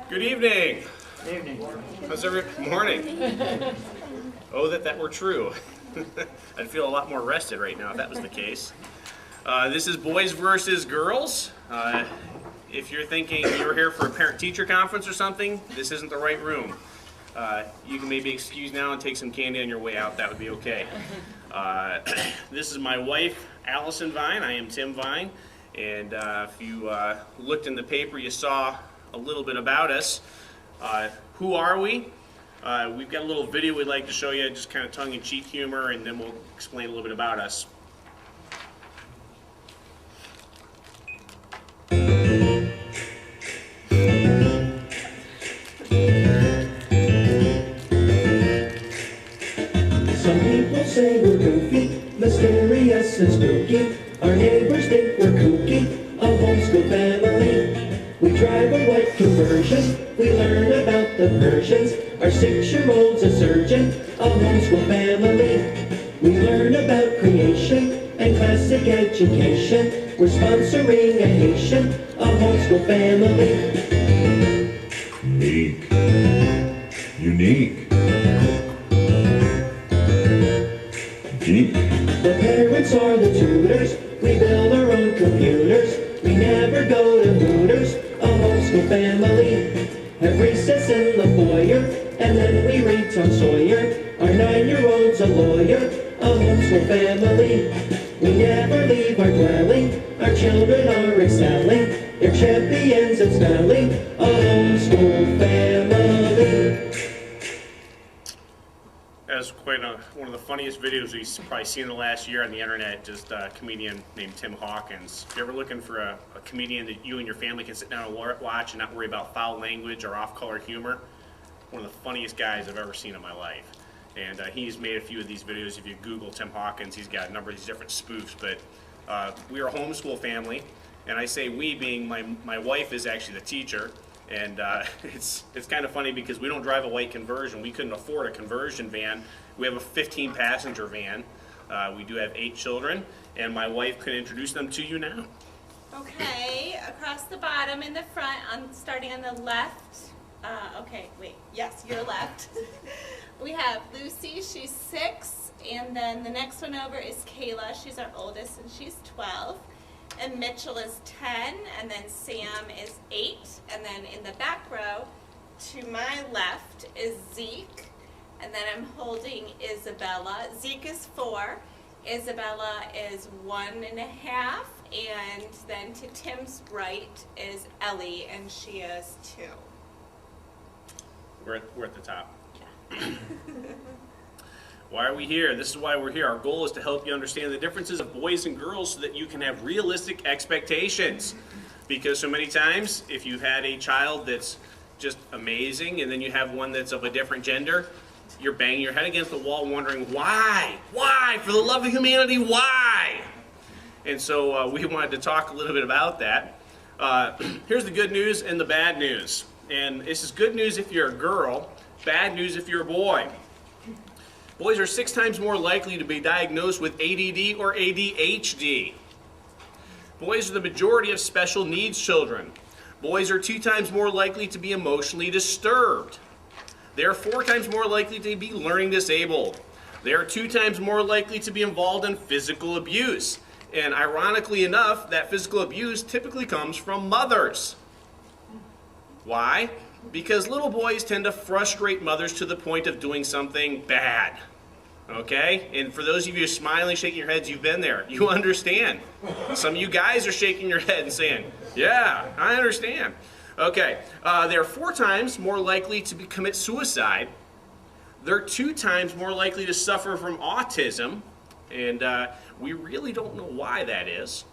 Good evening. Evening. How's every morning? Oh, that were true. I'd feel a lot more rested right now if that was the case. This is Boys versus Girls. If you're thinking you were here for a parent-teacher conference or something, this isn't the right room. You can maybe excuse now and take some candy on your way out. That would be okay. This is my wife, Allison Vine. I am Tim Vine. And if you looked in the paper, you saw a little bit about us. Who are we? We've got a little video we'd like to show you, just kind of tongue-in-cheek humor, and then we'll explain a little bit about us. Some people say we're goofy, mysterious and spooky. Our neighbors think we're kooky, a homeschool family. We drive a white conversion, we learn about the Persians. Our 6-year-old's a surgeon, a homeschool family. We learn about creation and classic education. We're sponsoring a Haitian, a homeschool family. Unique. Geek. The parents are the tutors, we build our own computers. We never go to Hooters, a homeschool family. Have recess in the foyer, and then we read Tom Sawyer. Our 9-year-old's a lawyer, a homeschool family. We never leave our dwelling, our children are excelling. They're champions at spelling, a homeschool family. That's quite one of the funniest videos we've probably seen in the last year on the internet, just a comedian named Tim Hawkins. If you're ever looking for a comedian that you and your family can sit down and watch and not worry about foul language or off-color humor, one of the funniest guys I've ever seen in my life. And he's made a few of these videos. If you Google Tim Hawkins, he's got a number of these different spoofs. But we are a homeschool family, and I say we being my wife is actually the teacher. And it's kind of funny because we don't drive a white conversion. We couldn't afford a conversion van. We have a 15-passenger van. We do have 8 children, and my wife could introduce them to you now. Okay, across the bottom in the front, starting on the left. Yes, your left. We have Lucy, she's 6, and then the next one over is Kayla. She's our oldest, and she's 12. And Mitchell is 10, and then Sam is 8, and then in the back row to my left is Zeke, and then I'm holding Isabella. Zeke is 4, Isabella is 1.5, and then to Tim's right is Ellie, and she is 2. We're at the top. Yeah. Why are we here? This is why we're here. Our goal is to help you understand the differences of boys and girls so that you can have realistic expectations. Because so many times, if you've had a child that's just amazing and then you have one that's of a different gender, you're banging your head against the wall wondering, why? Why? For the love of humanity, why? And so we wanted to talk a little bit about that. Here's the good news and the bad news. And this is good news if you're a girl, bad news if you're a boy. Boys are 6 times more likely to be diagnosed with ADD or ADHD. Boys are the majority of special needs children. Boys are 2 times more likely to be emotionally disturbed. They are 4 times more likely to be learning disabled. They are 2 times more likely to be involved in physical abuse. And ironically enough, that physical abuse typically comes from mothers. Why? Because little boys tend to frustrate mothers to the point of doing something bad. Okay? And for those of you smiling, shaking your heads, you've been there. You understand. Some of you guys are shaking your head and saying, yeah, I understand. Okay. They're 4 times more likely to commit suicide. They're 2 times more likely to suffer from autism. And we really don't know why that is.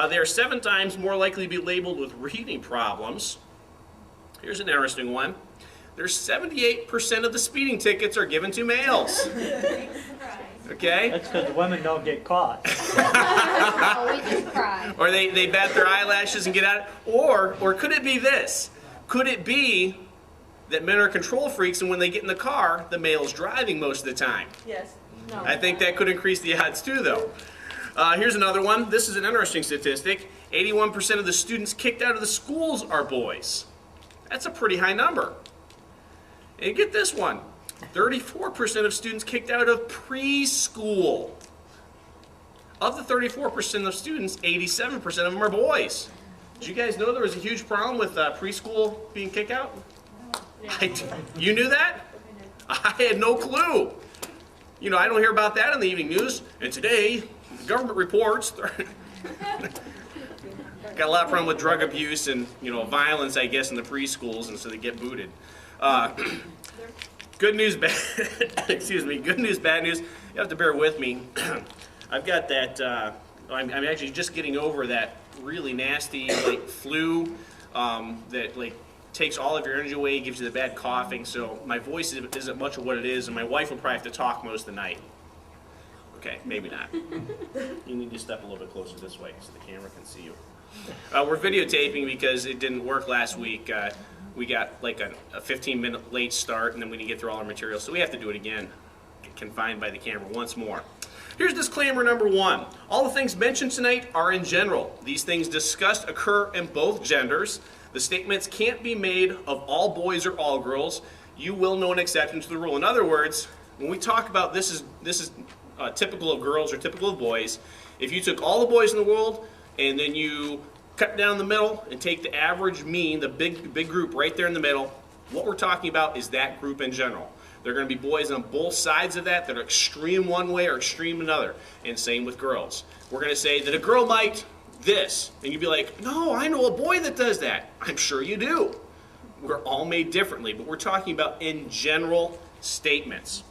They're 7 times more likely to be labeled with reading problems. Here's an interesting one. There's 78% of the speeding tickets are given to males. Okay? That's because the women don't get caught. Oh, we just cry. Or they bat their eyelashes and get out. Or could it be this? Could it be that men are control freaks and when they get in the car, the male's driving most of the time? Yes. No. I think that could increase the odds too, though. Here's another one. This is an interesting statistic. 81% of the students kicked out of the schools are boys. That's a pretty high number. And get this one, 34% of students kicked out of preschool. Of the 34% of students, 87% of them are boys. Did you guys know there was a huge problem with preschool being kicked out? You knew that? I had no clue. You know, I don't hear about that in the evening news. And today, the government reports. Got a lot of problem with drug abuse and, you know, violence, I guess, in the preschools, and so they get booted. Good news, bad. Excuse me. Good news, bad news. You have to bear with me. I've got that. I'm actually just getting over that really nasty like flu that like takes all of your energy away, gives you the bad coughing. So my voice isn't much of what it is, and my wife will probably have to talk most of the night. Okay, maybe not. You need to step a little bit closer this way so the camera can see you. We're videotaping because it didn't work last week. We got like a 15-minute late start, and then we didn't get through all our material, so we have to do it again, confined by the camera once more. Here's disclaimer number 1. All the things mentioned tonight are in general. These things discussed occur in both genders. The statements can't be made of all boys or all girls. You will know an exception to the rule. In other words, when we talk about this is typical of girls or typical of boys, if you took all the boys in the world and then you cut down the middle and take the average mean, the big group right there in the middle, what we're talking about is that group in general. There are going to be boys on both sides of that are extreme one way or extreme another, and same with girls. We're going to say that a girl might this, and you'd be like, no, I know a boy that does that. I'm sure you do. We're all made differently, but we're talking about in general statements.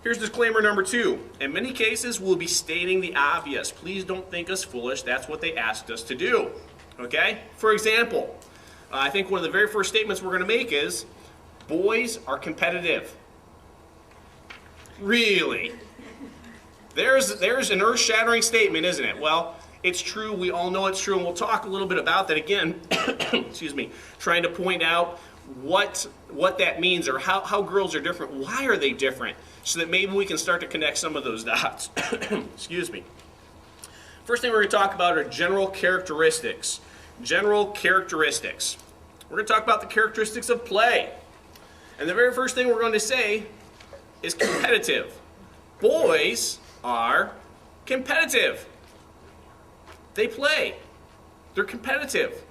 Here's disclaimer number 2. In many cases, we'll be stating the obvious. Please don't think us foolish. That's what they asked us to do. Okay? For example, I think one of the very first statements we're going to make is, boys are competitive. Really? There's an earth-shattering statement, isn't it? Well, it's true. We all know it's true, and we'll talk a little bit about that again. Excuse me. Trying to point out what that means, or how girls are different. Why are they different? So that maybe we can start to connect some of those dots. Excuse me. First thing we're going to talk about are general characteristics. General characteristics. We're going to talk about the characteristics of play. And the very first thing we're going to say is competitive. Boys are competitive. They play. They're competitive.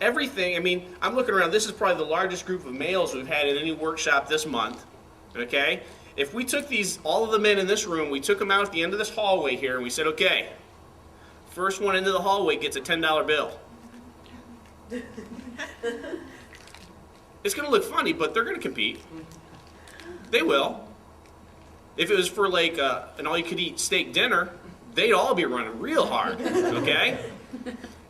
Everything, I mean, I'm looking around, this is probably the largest group of males we've had in any workshop this month. Okay? If we took all of the men in this room, we took them out at the end of this hallway here, and we said, okay, first one into the hallway gets a $10 bill. It's going to look funny, but they're going to compete. They will. If it was for like an all-you-could-eat steak dinner, they'd all be running real hard, okay?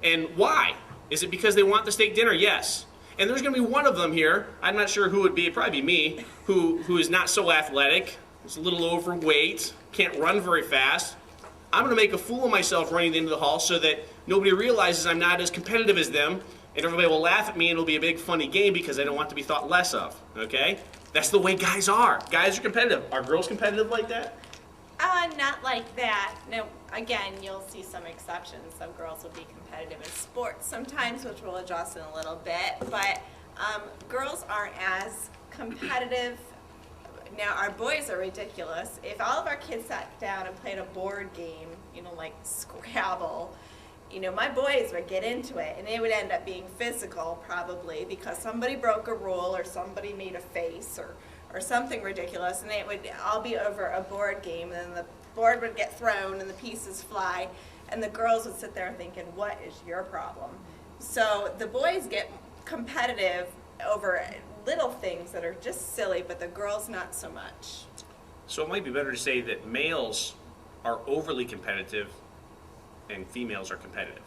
And why? Is it because they want the steak dinner? Yes. And there's going to be one of them here, I'm not sure who it would be, it'd probably be me, who is not so athletic, is a little overweight, can't run very fast. I'm going to make a fool of myself running into the hall so that nobody realizes I'm not as competitive as them, and everybody will laugh at me, and it'll be a big funny game because I don't want to be thought less of, okay? That's the way guys are. Guys are competitive. Are girls competitive like that? Not like that. No, again, you'll see some exceptions. Some girls will be competitive in sports sometimes, which we'll address in a little bit. But girls aren't as competitive. Now, our boys are ridiculous. If all of our kids sat down and played a board game, you know, like Scrabble, you know, my boys would get into it, and it would end up being physical probably because somebody broke a rule or somebody made a face or something ridiculous, and it would all be over a board game, and then the board would get thrown and the pieces fly, and the girls would sit there thinking, what is your problem? So the boys get competitive over little things that are just silly, but the girls not so much. So it might be better to say that males are overly competitive and females are competitive.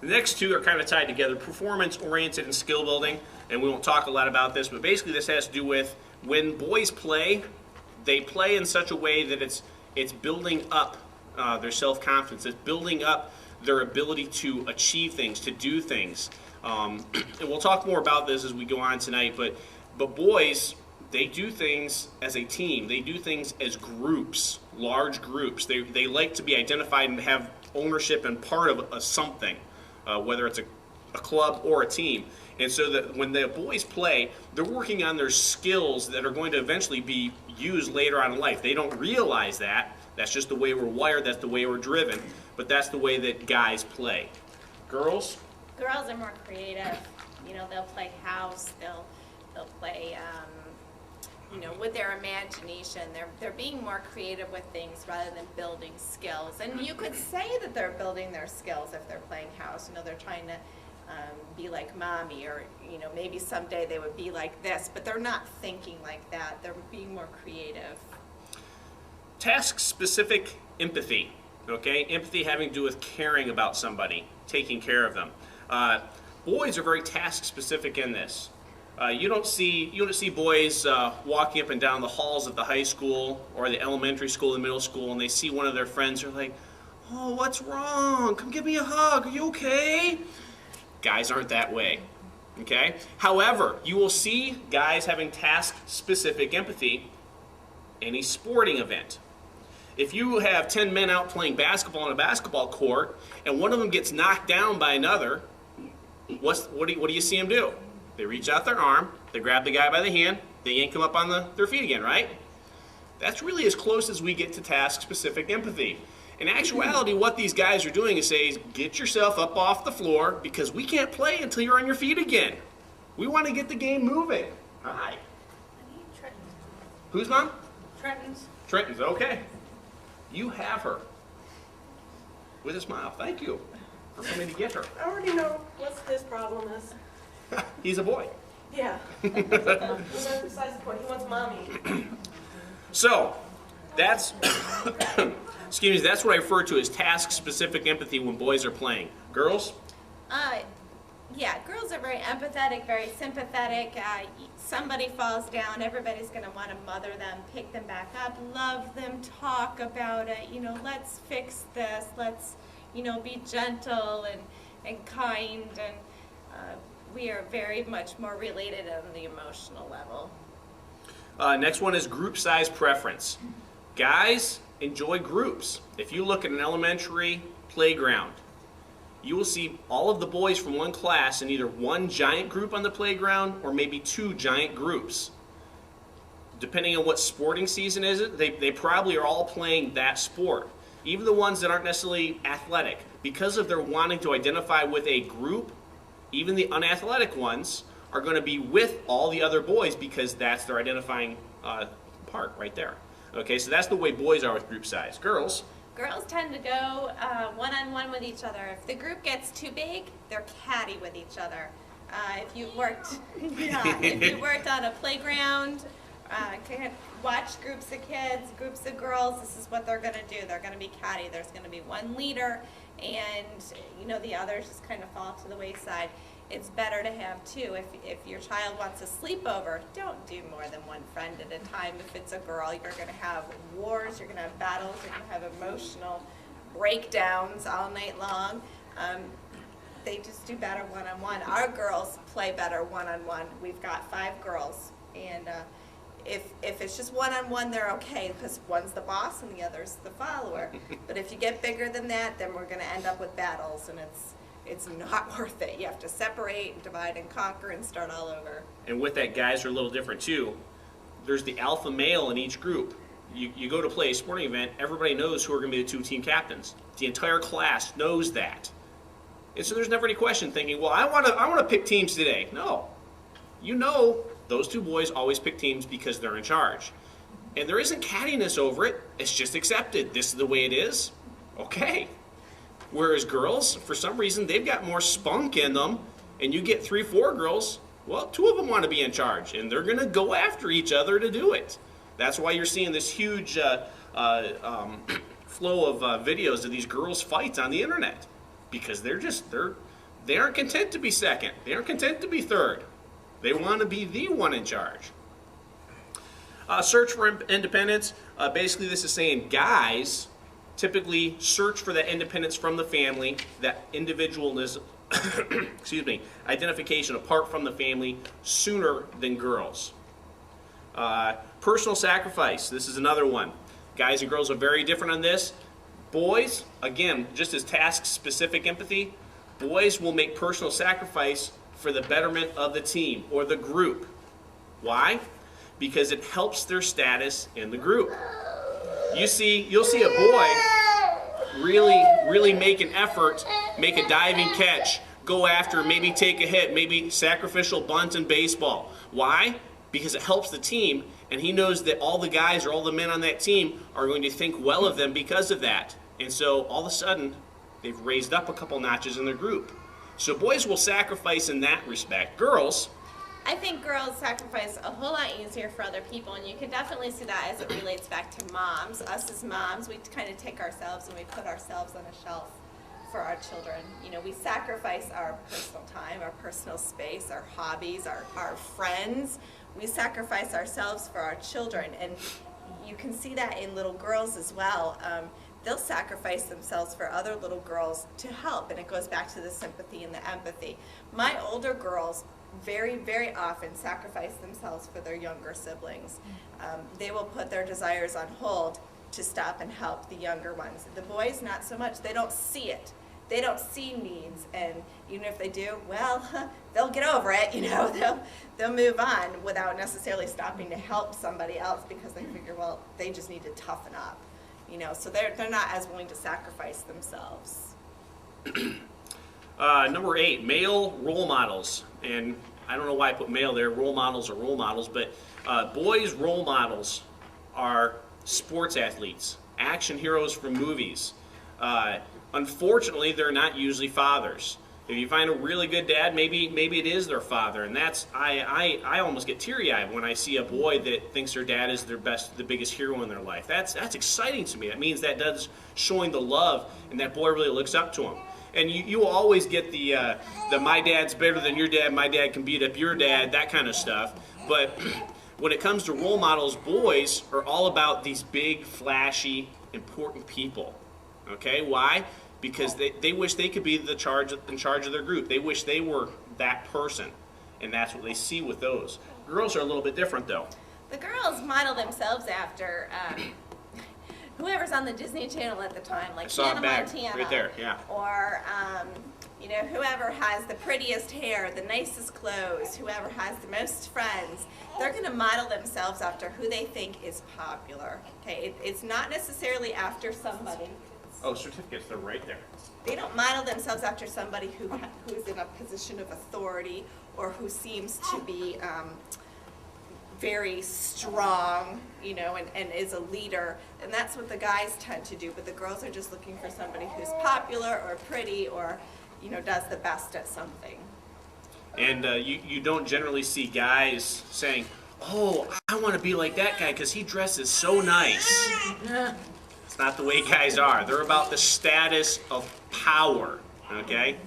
The next two are kind of tied together, performance-oriented and skill building, and we won't talk a lot about this, but basically this has to do with when boys play, they play in such a way that it's building up their self-confidence, it's building up their ability to achieve things, to do things. And we'll talk more about this as we go on tonight, but boys, they do things as a team. They do things as groups, large groups. They like to be identified and have ownership and part of something. whether it's a club or a team. And so that when the boys play, they're working on their skills that are going to eventually be used later on in life. They don't realize that. That's just the way we're wired. That's the way we're driven. But that's the way that guys play. Girls? Girls are more creative. You know, they'll play house. They'll play, you know, with their imagination. They're being more creative with things rather than building skills. And you could say that they're building their skills if they're playing house. You know, they're trying to be like mommy, or you know, maybe someday they would be like this, but they're not thinking like that. They're being more creative. Task-specific empathy, okay? Empathy having to do with caring about somebody, taking care of them. Boys are very task-specific in this. You don't see boys walking up and down the halls of the high school or the elementary school, the middle school, and they see one of their friends. They're like, "Oh, what's wrong? Come give me a hug. Are you okay?" Guys aren't that way, okay? However, you will see guys having task-specific empathy in a sporting event. If you have 10 men out playing basketball on a basketball court and one of them gets knocked down by another, what do you see them do? They reach out their arm, they grab the guy by the hand, they yank him up on their feet again, right? That's really as close as we get to task-specific empathy. In actuality, what these guys are doing is saying, get yourself up off the floor because we can't play until you're on your feet again. We want to get the game moving. Hi. Who's mom? Trenton's. Trenton's, okay. You have her. With a smile. Thank you for coming to get her. I already know what his problem is. He's a boy. Yeah. That's besides the point. He wants mommy. So, that's, excuse me, that's what I refer to as task-specific empathy when boys are playing. Girls? Yeah, girls are very empathetic, very sympathetic. Somebody falls down, everybody's going to want to mother them, pick them back up, love them, talk about it. You know, let's fix this. Let's, you know, be gentle and kind. And we are very much more related on the emotional level. Next one is group size preference. Guys enjoy groups. If you look at an elementary playground, you will see all of the boys from one class in either one giant group on the playground or maybe two giant groups. Depending on what sporting season is it, they probably are all playing that sport. Even the ones that aren't necessarily athletic, because of their wanting to identify with a group, even the unathletic ones are going to be with all the other boys because that's their identifying part right there. Okay, so that's the way boys are with group size. Girls? Girls tend to go one-on-one with each other. If the group gets too big, they're catty with each other. If you worked, if you worked on a playground, watch groups of kids, groups of girls, this is what they're going to do. They're going to be catty. There's going to be one leader, and you know the others just kind of fall to the wayside. It's better to have two. If your child wants a sleepover, don't do more than one friend at a time. If it's a girl, you're going to have wars, you're going to have battles, you're going to have emotional breakdowns all night long. They just do better one-on-one. Our girls play better one-on-one. We've got 5 girls, and if it's just one-on-one, they're okay because one's the boss and the other's the follower. But if you get bigger than that, then we're going to end up with battles, and it's not worth it. You have to separate and divide and conquer and start all over. And with that, guys are a little different too. There's the alpha male in each group. You go to play a sporting event, everybody knows who are going to be the 2 team captains. The entire class knows that. And so there's never any question thinking, well, I want to pick teams today. No. You know those 2 boys always pick teams because they're in charge. And there isn't cattiness over it. It's just accepted. This is the way it is. Okay. Whereas girls, for some reason, they've got more spunk in them, and you get 3, 4 girls, well, 2 of them want to be in charge, and they're going to go after each other to do it. That's why you're seeing this huge flow of videos of these girls' fights on the internet, because they aren't content to be second. They aren't content to be third. They want to be the one in charge. Search for independence. Basically, this is saying guys typically search for that independence from the family, that individualism, excuse me, identification apart from the family sooner than girls. Personal sacrifice, this is another one. Guys and girls are very different on this. Boys, again, just as task-specific empathy, boys will make personal sacrifice for the betterment of the team or the group. Why? Because it helps their status in the group. You'll see a boy really make an effort, make a diving catch, go after, maybe take a hit, maybe sacrificial bunt in baseball. Why? Because it helps the team, and he knows that all the guys or all the men on that team are going to think well of them because of that. And so all of a sudden, they've raised up a couple notches in their group. So boys will sacrifice in that respect. Girls, I think girls sacrifice a whole lot easier for other people, and you can definitely see that as it relates back to moms. Us as moms, we kind of take ourselves and we put ourselves on a shelf for our children. You know, we sacrifice our personal time, our personal space, our hobbies, our friends. We sacrifice ourselves for our children, and you can see that in little girls as well. They'll sacrifice themselves for other little girls to help, and it goes back to the sympathy and the empathy. My older girls very, very often sacrifice themselves for their younger siblings. They will put their desires on hold to stop and help the younger ones. The boys, not so much. They don't see it. They don't see needs, and even if they do, well, they'll get over it, you know, they'll move on without necessarily stopping to help somebody else because they figure, well, they just need to toughen up, you know, so they're not as willing to sacrifice themselves. Number 8, male role models. And I don't know why I put male there, role models are role models, but boys' role models are sports athletes, action heroes from movies. Unfortunately, they're not usually fathers. If you find a really good dad, maybe it is their father, and that's I almost get teary-eyed when I see a boy that thinks their dad is the biggest hero in their life. That's exciting to me. That means that dad's showing the love, and that boy really looks up to him. And you will always get the my dad's better than your dad, my dad can beat up your dad, that kind of stuff. But when it comes to role models, boys are all about these big, flashy, important people. Okay, why? Because they wish they could be in charge of their group. They wish they were that person, and that's what they see with those. Girls are a little bit different, though. The girls model themselves after whoever's on the Disney Channel at the time, like Hannah Montana, right there, yeah. Or you know, whoever has the prettiest hair, the nicest clothes, whoever has the most friends. They're going to model themselves after who they think is popular. Okay, it's not necessarily after somebody. Oh, certificates, they're right there. They don't model themselves after somebody who's in a position of authority or who seems to be very strong, you know, and is a leader. And that's what the guys tend to do. But the girls are just looking for somebody who's popular or pretty or, you know, does the best at something. And you don't generally see guys saying, oh, I want to be like that guy because he dresses so nice. It's not the way guys are. They're about the status of power, okay?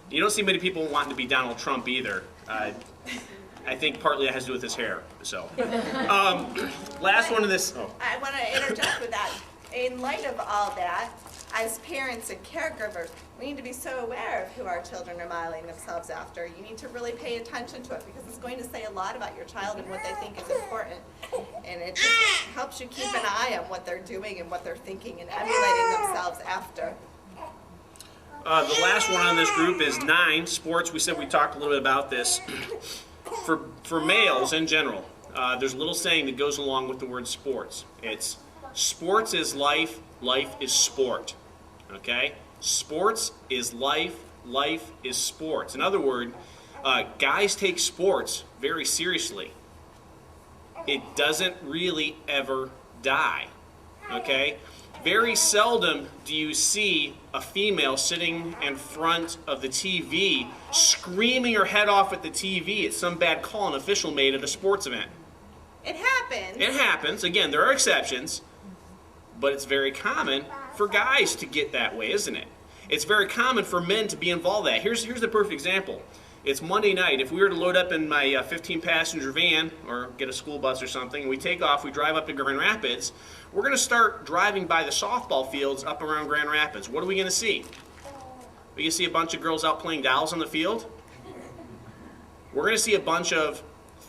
You don't see many people wanting to be Donald Trump either. I think partly that has to do with his hair. So, last one of this. Oh. I want to interject with that. In light of all that, as parents and caregivers, we need to be so aware of who our children are modeling themselves after. You need to really pay attention to it because it's going to say a lot about your child and what they think is important. And it just helps you keep an eye on what they're doing and what they're thinking and emulating themselves after. The last one on this group is 9, sports. We said we talked a little bit about this. For males in general, there's a little saying that goes along with the word sports. It's sports is life, life is sport. Okay? Sports is life, life is sports. In other words, guys take sports very seriously. It doesn't really ever die. Okay? Very seldom do you see a female sitting in front of the TV screaming her head off at the TV at some bad call an official made at a sports event. It happens. It happens. Again, there are exceptions, but it's very common for guys to get that way, isn't it? It's very common for men to be involved in that. Here's the perfect example. It's Monday night. If we were to load up in my 15-passenger van or get a school bus or something, and we take off, we drive up to Grand Rapids, we're going to start driving by the softball fields up around Grand Rapids. What are we going to see? We're going to see a bunch of girls out playing dolls on the field. We're going to see a bunch of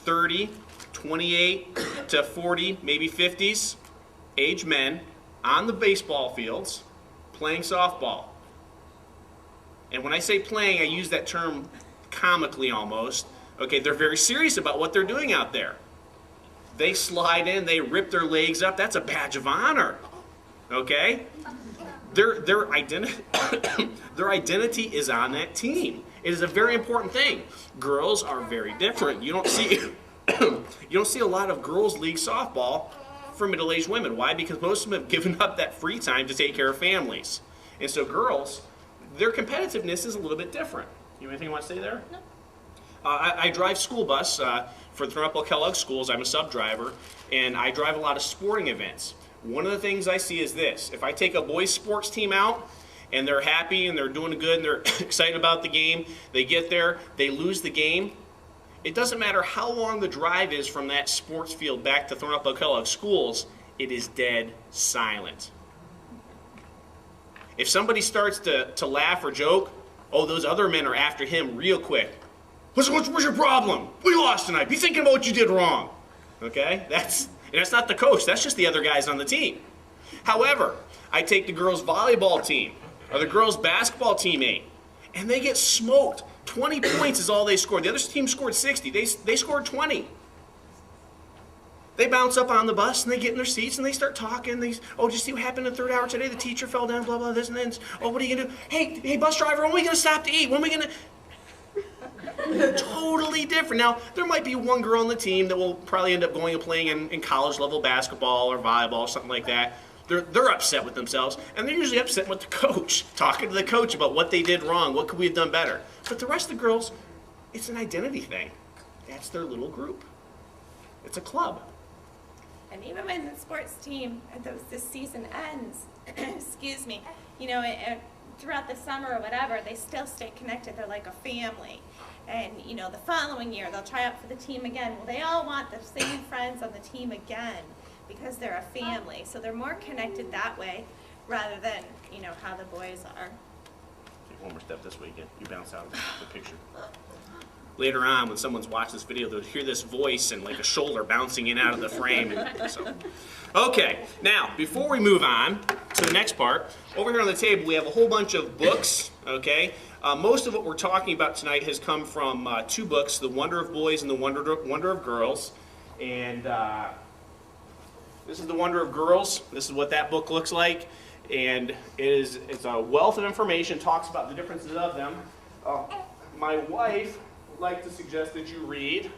30, 28 to 40, maybe 50s age men on the baseball fields playing softball. And when I say playing, I use that term comically almost. Okay, they're very serious about what they're doing out there. They slide in, they rip their legs up. That's a badge of honor. Okay? Their identity their identity is on that team. It is a very important thing. Girls are very different. You don't see a lot of girls league softball for middle-aged women. Why? Because most of them have given up that free time to take care of families. And so girls, their competitiveness is a little bit different. You have anything you want to say there? No. I drive school bus for Thornapple Kellogg schools. I'm a sub driver, and I drive a lot of sporting events. One of the things I see is this: if I take a boys sports team out and they're happy and they're doing good and they're excited about the game, they get there, they lose the game. It doesn't matter how long the drive is from that sports field back to Thornapple Kellogg schools, it is dead silent. If somebody starts to laugh or joke, oh, those other men are after him real quick. What's your problem? We lost tonight. Be thinking about what you did wrong. Okay? That's not the coach. That's just the other guys on the team. However, I take the girls' volleyball team or the girls' basketball teammate, and they get smoked. 20 points is all they scored. The other team scored 60. They scored 20. They bounce up on the bus, and they get in their seats, and they start talking. Oh, did you see what happened in the third hour today? The teacher fell down, blah, blah, this and this. Oh, what are you going to do? Hey, bus driver, when are we going to stop to eat? When are we going to... Totally different. Now, there might be one girl on the team that will probably end up going and playing in college-level basketball or volleyball or something like that. They're upset with themselves, and they're usually upset with the coach, talking to the coach about what they did wrong, what could we have done better. But the rest of the girls, it's an identity thing. That's their little group. It's a club. And even when the sports team, this season ends, excuse me, you know, throughout the summer or whatever, they still stay connected. They're like a family. And, you know, the following year, they'll try out for the team again. Well, they all want the same friends on the team again because they're a family. So they're more connected that way rather than, you know, how the boys are. Take one more step this way again. You bounce out of the picture. Later on, when someone's watched this video, they'll hear this voice and like a shoulder bouncing in out of the frame. Okay, now, before we move on to the next part, over here on the table we have a whole bunch of books, okay? Most of what we're talking about tonight has come from two books, The Wonder of Boys and The Wonder of Girls. And this is The Wonder of Girls. This is what that book looks like. And it's a wealth of information, talks about the differences of them. My wife would like to suggest that you read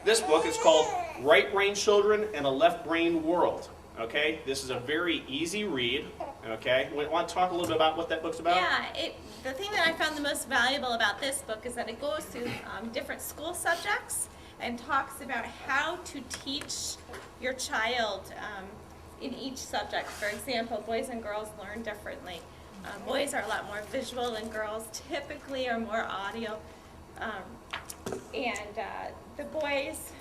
this book. It's called Right-Brained Children and a Left-Brained World. Okay, this is a very easy read. Okay, want to talk a little bit about what that book's about? Yeah, the thing that I found the most valuable about this book is that it goes through different school subjects and talks about how to teach your child in each subject. For example, boys and girls learn differently. Boys are a lot more visual and girls typically are more audio. The boys,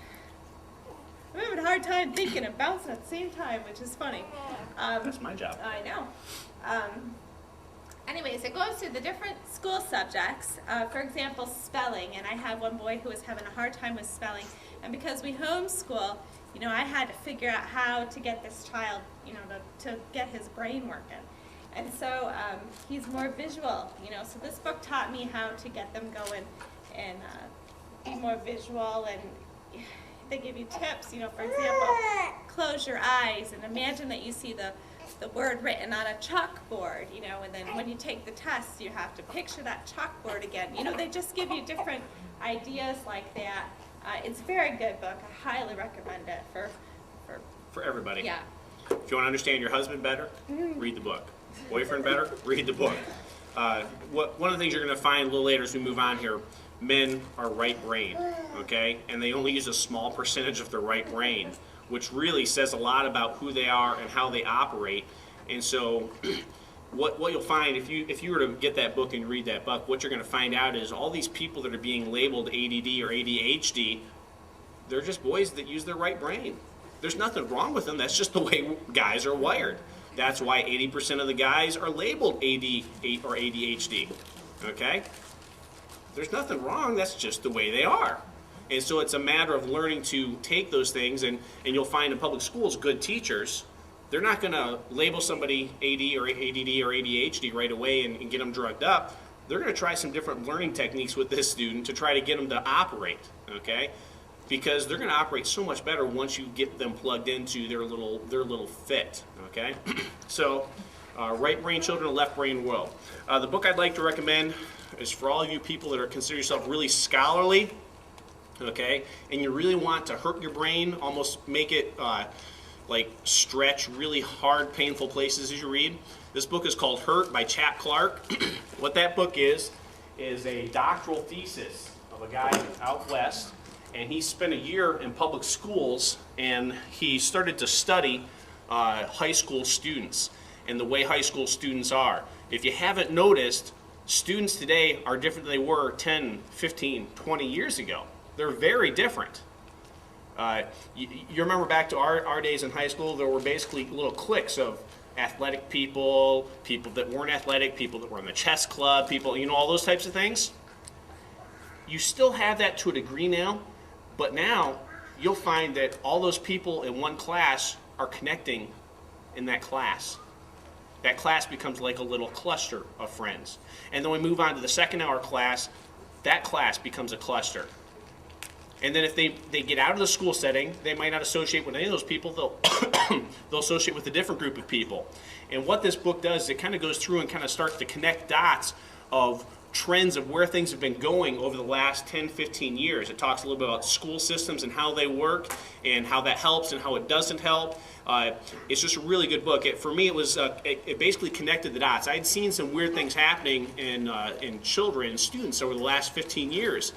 I'm having a hard time thinking and bouncing at the same time, which is funny. That's my job. I know. Anyways, it goes through the different school subjects. For example, spelling. And I have one boy who was having a hard time with spelling. And because we homeschool, you know, I had to figure out how to get this child, you know, to get his brain working. And so he's more visual, you know. So this book taught me how to get them going and be more visual, and they give you tips, you know, for example, close your eyes and imagine that you see the word written on a chalkboard, you know, and then when you take the test, you have to picture that chalkboard again. You know, they just give you different ideas like that. It's a very good book. I highly recommend it For everybody. Yeah. If you want to understand your husband better, read the book. Boyfriend better, read the book. One of the things you're going to find a little later as we move on here, men are right-brained, okay? And they only use a small percentage of their right brain, which really says a lot about who they are and how they operate. And so what you'll find, if you were to get that book and read that book, what you're going to find out is all these people that are being labeled ADD or ADHD, they're just boys that use their right brain. There's nothing wrong with them. That's just the way guys are wired. That's why 80% of the guys are labeled AD or ADHD, okay? There's nothing wrong. That's just the way they are. And so it's a matter of learning to take those things, and you'll find in public schools good teachers they're not going to label somebody AD or ADD or ADHD right away and get them drugged up. They're going to try some different learning techniques with this student to try to get them to operate, okay? Because they're going to operate so much better once you get them plugged into their little fit, okay? So, right brain children, left brain world. The book I'd like to recommend is for all of you people that are consider yourself really scholarly, okay, and you really want to hurt your brain, almost make it like stretch really hard, painful places as you read. This book is called Hurt by Chap Clark. What that book is a doctoral thesis of a guy out west, and he spent a year in public schools, and he started to study high school students and the way high school students are. If you haven't noticed, students today are different than they were 10, 15, 20 years ago. They're very different. You remember back to our days in high school, there were basically little cliques of athletic people, people that weren't athletic, people that were in the chess club, people, you know, all those types of things. You still have that to a degree now, but now you'll find that all those people in one class are connecting in that class. That class becomes like a little cluster of friends. And then we move on to the second hour class, that class becomes a cluster. And then if they get out of the school setting, they might not associate with any of those people. They'll associate with a different group of people. And what this book does is it kind of goes through and kind of starts to connect dots of trends of where things have been going over the last 10, 15 years. It talks a little bit about school systems and how they work and how that helps and how it doesn't help. It's just a really good book. For me, it basically connected the dots. I'd seen some weird things happening in children and students over the last 15 years.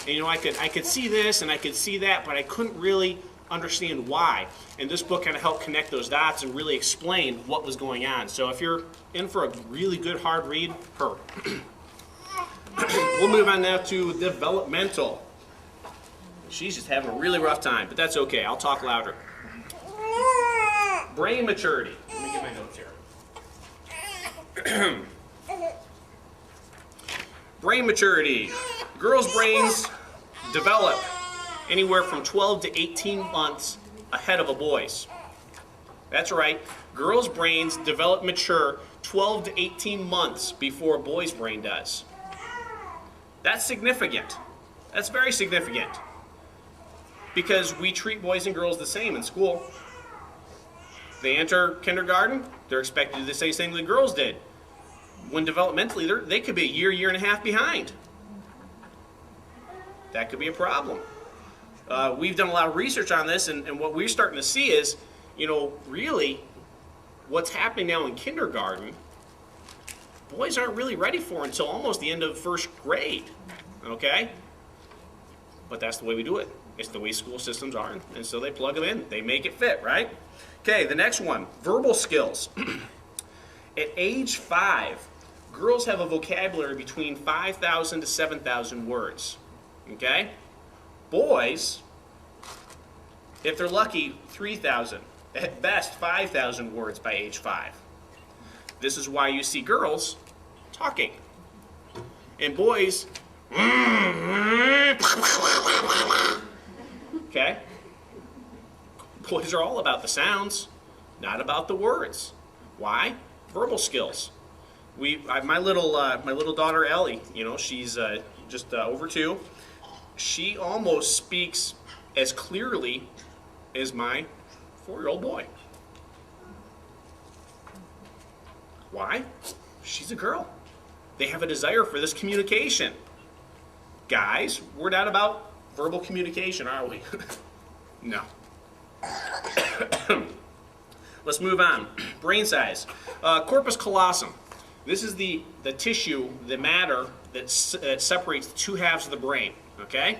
And, you know, I could see this and I could see that, but I couldn't really understand why. And this book kind of helped connect those dots and really explain what was going on. So if you're in for a really good hard read, her. We'll move on now to developmental. She's just having a really rough time, but that's okay. I'll talk louder. Brain maturity. Let me get my notes here. Brain maturity. Girls' brains develop anywhere from 12 to 18 months ahead of a boy's. That's right. Girls' brains develop mature 12 to 18 months before a boy's brain does. That's significant. That's very significant. Because we treat boys and girls the same in school. They enter kindergarten, they're expected to do the same thing the girls did. When developmentally, they could be a year, year and a half behind. That could be a problem. We've done a lot of research on this, and what we're starting to see is, you know, really, what's happening now in kindergarten, boys aren't really ready for until almost the end of first grade, okay? But that's the way we do it. It's the way school systems are, and so they plug them in. They make it fit, right? Okay, the next one, verbal skills. At age 5, girls have a vocabulary between 5,000 to 7,000 words, okay? Boys, if they're lucky, 3,000. At best, 5,000 words by age 5. This is why you see girls talking. And boys, okay? Boys are all about the sounds, not about the words. Why? Verbal skills. My little daughter Ellie, you know, she's just over 2. She almost speaks as clearly as my 4-year-old boy. Why? She's a girl. They have a desire for this communication. Guys, we're not about verbal communication, are we? No. Let's move on. Brain size. Corpus callosum. This is the tissue, the matter that separates the two halves of the brain. Okay?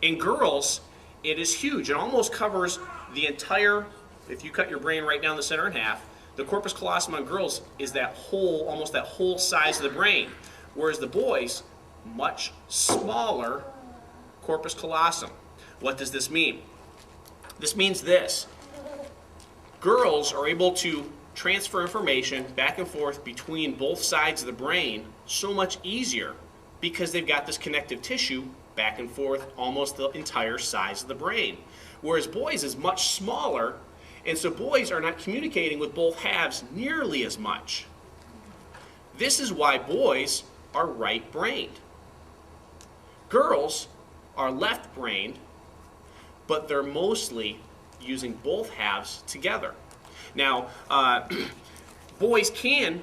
In girls, it is huge. It almost covers the entire, if you cut your brain right down the center in half, the corpus callosum on girls is that whole, almost that whole size of the brain. Whereas the boys, much smaller corpus callosum. What does this mean? This means this. Girls are able to transfer information back and forth between both sides of the brain so much easier because they've got this connective tissue back and forth almost the entire size of the brain. Whereas boys is much smaller, And so boys are not communicating with both halves nearly as much. This is why boys are right-brained. Girls are left-brained, but they're mostly using both halves together. Now, boys can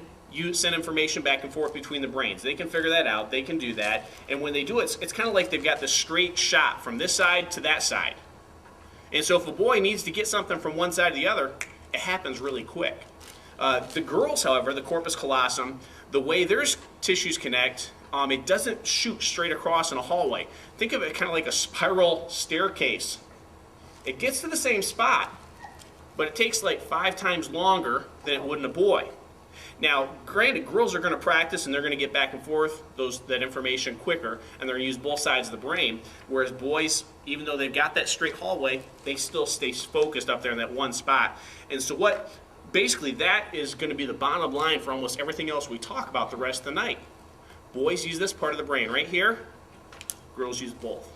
send information back and forth between the brains. They can figure that out. They can do that. And when they do it, it's kind of like they've got this straight shot from this side to that side. And so if a boy needs to get something from one side to the other, it happens really quick. The girls, however, the corpus callosum, the way their tissues connect, it doesn't shoot straight across in a hallway. Think of it kind of like a spiral staircase. It gets to the same spot, but it takes like 5 times longer than it would in a boy. Now, granted, girls are going to practice and they're going to get back and forth that information quicker, and they're going to use both sides of the brain, whereas boys, even though they've got that straight hallway, they still stay focused up there in that one spot. And so basically that is going to be the bottom line for almost everything else we talk about the rest of the night. Boys use this part of the brain right here, girls use both.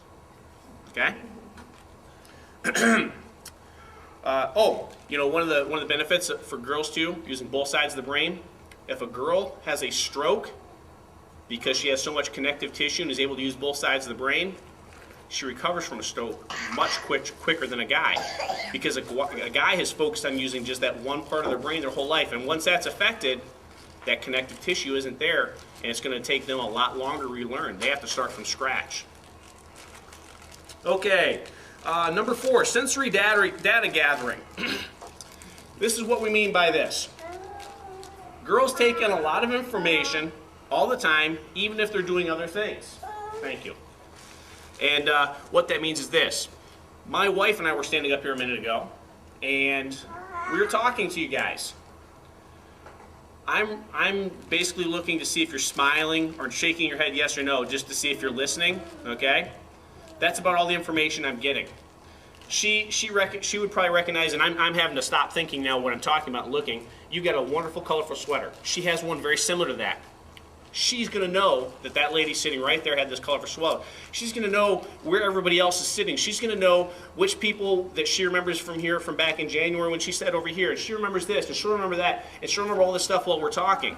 Okay? One of the benefits for girls too, using both sides of the brain, if a girl has a stroke, because she has so much connective tissue and is able to use both sides of the brain, she recovers from a stroke much quicker than a guy, because a guy has focused on using just that one part of their brain their whole life, and once that's affected, that connective tissue isn't there, and it's going to take them a lot longer to relearn. They have to start from scratch. Okay. Number 4, sensory data gathering. This is what we mean by this. Girls take in a lot of information all the time, even if they're doing other things. Thank you. And what that means is this. My wife and I were standing up here a minute ago, and we were talking to you guys. I'm basically looking to see if you're smiling or shaking your head yes or no, just to see if you're listening, okay? That's about all the information I'm getting. She would probably recognize, and I'm having to stop thinking now what I'm talking about, looking. You've got a wonderful, colorful sweater. She has one very similar to that. She's going to know that lady sitting right there had this colorful sweater. She's going to know where everybody else is sitting. She's going to know which people that she remembers from here from back in January when she sat over here. And she remembers this, and she'll remember that, and she'll remember all this stuff while we're talking.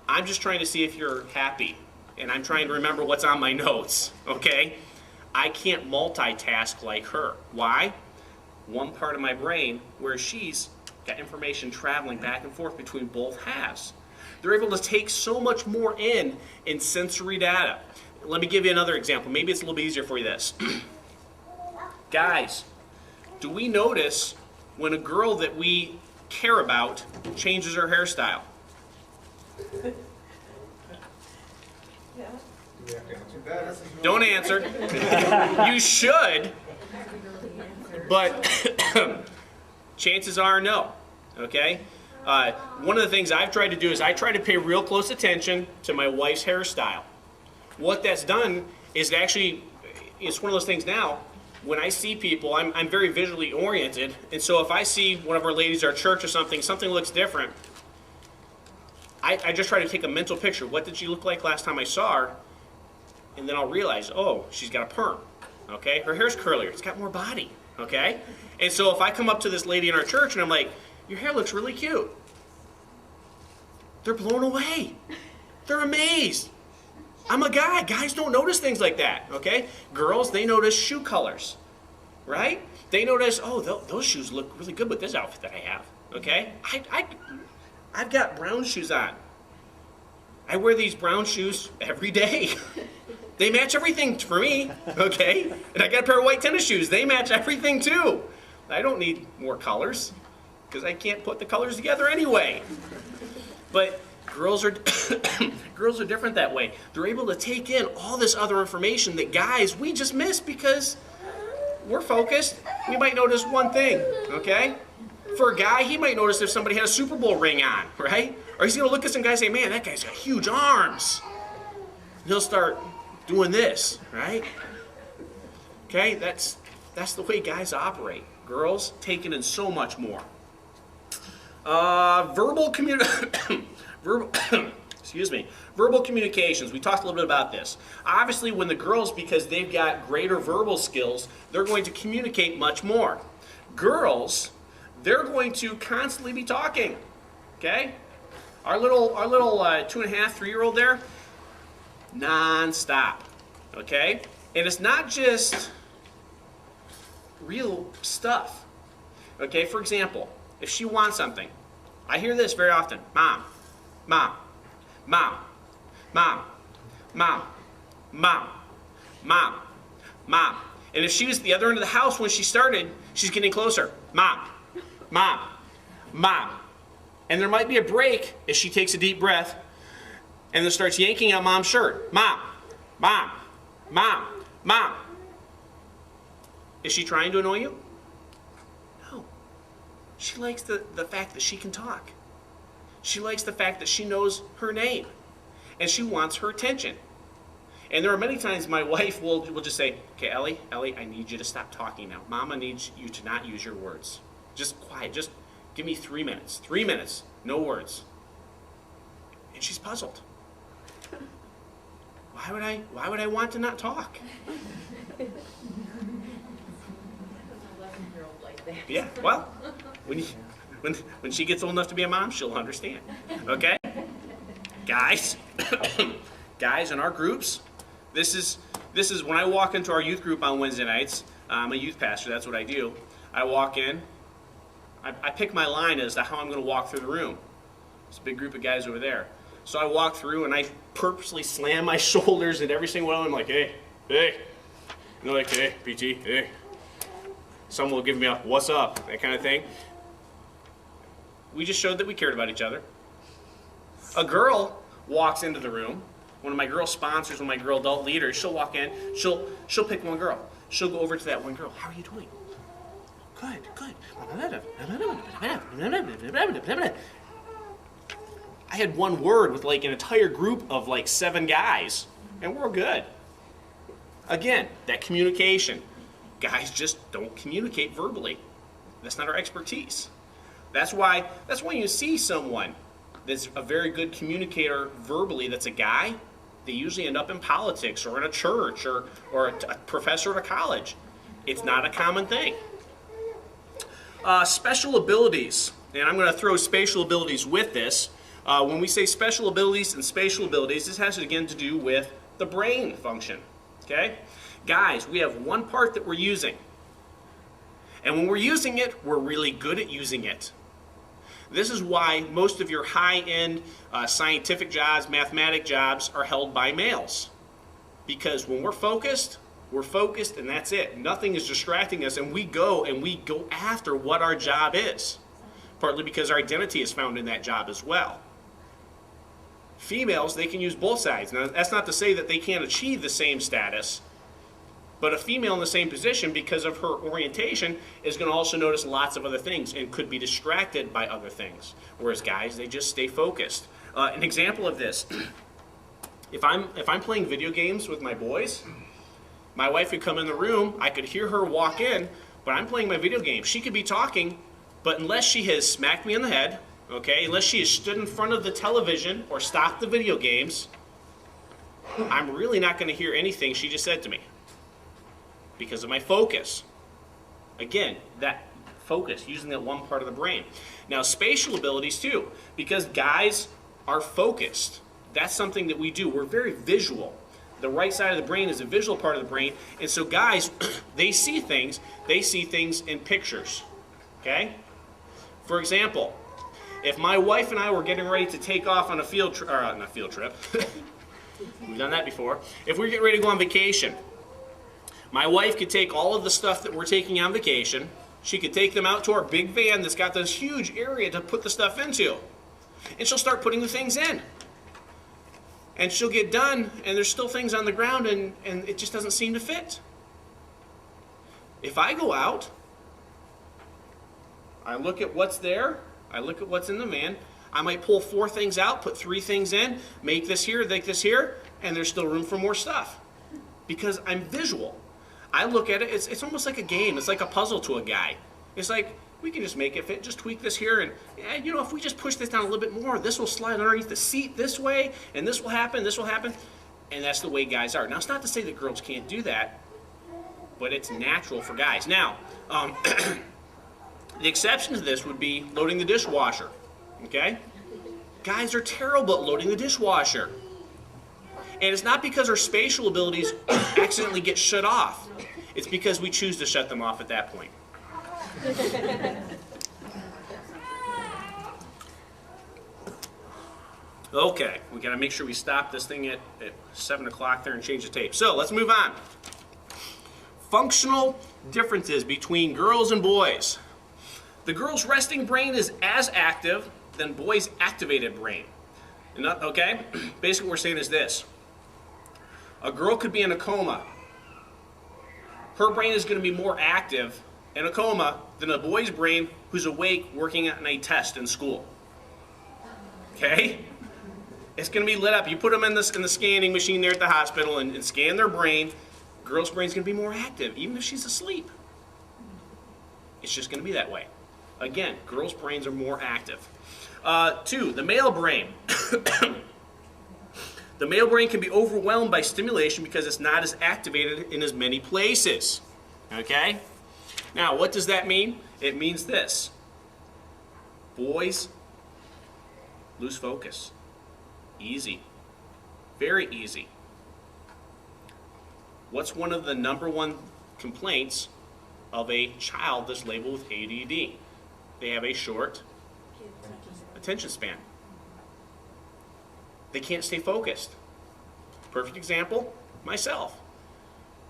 I'm just trying to see if you're happy, and I'm trying to remember what's on my notes, okay? I can't multitask like her. Why? One part of my brain where she's got information traveling back and forth between both halves. They're able to take so much more in sensory data. Let me give you another example. Maybe it's a little bit easier for you this. Guys, do we notice when a girl that we care about changes her hairstyle? Don't answer. You should, but chances are no, okay? One of the things I've tried to do is I try to pay real close attention to my wife's hairstyle. What that's done is actually, it's one of those things now, when I see people, I'm very visually oriented, and so if I see one of our ladies at our church or something looks different, I just try to take a mental picture. What did she look like last time I saw her? And then I'll realize, oh, she's got a perm, okay? Her hair's curlier, it's got more body, okay? And so if I come up to this lady in our church and I'm like, your hair looks really cute, they're blown away. They're amazed. I'm a guy. Guys don't notice things like that, okay? Girls, they notice shoe colors, right? They notice, oh, those shoes look really good with this outfit that I have, okay? I've got brown shoes on. I wear these brown shoes every day. They match everything for me, okay? And I got a pair of white tennis shoes. They match everything too. I don't need more colors because I can't put the colors together anyway. But girls are different that way. They're able to take in all this other information that guys, we just miss because we're focused. We might notice one thing, okay? For a guy, he might notice if somebody had a Super Bowl ring on, right? Or he's going to look at some guy and say, man, that guy's got huge arms. And he'll start doing this, right? Okay, that's the way guys operate. Girls taking in so much more. Verbal communications. We talked a little bit about this. Obviously, when the girls, because they've got greater verbal skills, they're going to communicate much more. Girls, they're going to constantly be talking, okay? Our little 2.5, 3-year-old there, non-stop, okay? And it's not just real stuff, okay? For example, if she wants something, I hear this very often, mom, mom, mom, mom, mom, mom, mom, mom. And if she was at the other end of the house when she started, she's getting closer, mom, mom, mom. And there might be a break as she takes a deep breath and then starts yanking out mom's shirt. Mom, mom, mom, mom. Is she trying to annoy you? No. She likes the fact that she can talk. She likes the fact that she knows her name. And she wants her attention. And there are many times my wife will just say, okay, Ellie, I need you to stop talking now. Mama needs you to not use your words. Just quiet, just give me 3 minutes. 3 minutes, no words. And she's puzzled. Why would I want to not talk? Yeah, well, when she gets old enough to be a mom, she'll understand. Okay? Guys, guys in our groups, this is when I walk into our youth group on Wednesday nights. I'm a youth pastor, that's what I do. I walk in, I pick my line as to how I'm going to walk through the room. It's a big group of guys over there. So I walk through and I purposely slam my shoulders at every single one of them, like, hey, hey. And they're like, hey, PT, hey. Someone will give me a what's up, that kind of thing. We just showed that we cared about each other. A girl walks into the room. One of my girl sponsors, one of my girl adult leaders, she'll walk in, she'll pick one girl. She'll go over to that one girl. How are you doing? Good, good. I had one word with like an entire group of like 7 guys, and we're good. Again, that communication. Guys just don't communicate verbally. That's not our expertise. That's why you see someone that's a very good communicator verbally that's a guy, they usually end up in politics or in a church or a professor at a college. It's not a common thing. Special abilities, and I'm going to throw spatial abilities with this. When we say special abilities and spatial abilities, this has again to do with the brain function. Okay? Guys, we have one part that we're using. And when we're using it, we're really good at using it. This is why most of your high-end scientific jobs, mathematic jobs are held by males. Because when we're focused and that's it. Nothing is distracting us, and we go after what our job is. Partly because our identity is found in that job as well. Females, they can use both sides. Now, that's not to say that they can't achieve the same status, but a female in the same position, because of her orientation, is going to also notice lots of other things and could be distracted by other things. Whereas guys, they just stay focused. An example of this, if I'm playing video games with my boys, my wife could come in the room, I could hear her walk in, but I'm playing my video game. She could be talking, but unless she has smacked me in the head, okay, unless she has stood in front of the television or stopped the video games, I'm really not going to hear anything she just said to me because of my focus. Again, that focus, using that one part of the brain. Now, spatial abilities too, because guys are focused. That's something that we do. We're very visual. The right side of the brain is a visual part of the brain, and so guys, they see things in pictures, okay? For example, if my wife and I were getting ready to take off on a field trip, or not field trip, we've done that before. If we're getting ready to go on vacation, my wife could take all of the stuff that we're taking on vacation, she could take them out to our big van that's got this huge area to put the stuff into, and she'll start putting the things in. And she'll get done, and there's still things on the ground, and it just doesn't seem to fit. If I go out, I look at what's there, I look at what's in the van, I might pull 4 things out, put 3 things in, make this here, and there's still room for more stuff. Because I'm visual. I look at it, it's almost like a game, it's like a puzzle to a guy. It's like, we can just make it fit, just tweak this here, and you know, if we just push this down a little bit more, this will slide underneath the seat this way, and this will happen, and that's the way guys are. Now, it's not to say that girls can't do that, but it's natural for guys. Now, The exception to this would be loading the dishwasher, okay? Guys are terrible at loading the dishwasher. And it's not because our spatial abilities accidentally get shut off. It's because we choose to shut them off at that point. Okay, we gotta make sure we stop this thing at 7 o'clock there and change the tape. So let's move on. Functional differences between girls and boys. The girl's resting brain is as active than boys' activated brain. Okay? Basically what we're saying is this. A girl could be in a coma. Her brain is going to be more active in a coma than a boy's brain who's awake working on a test in school. Okay? It's going to be lit up. You put them in the scanning machine there at the hospital and scan their brain. Girl's brain's going to be more active, even if she's asleep. It's just going to be that way. Again, girls' brains are more active. 2, the male brain. The male brain can be overwhelmed by stimulation because it's not as activated in as many places. Okay? Now, what does that mean? It means this. Boys lose focus. Easy. Very easy. What's one of the #1 complaints of a child that's labeled with ADD? They have a short attention span. They can't stay focused. Perfect example, myself.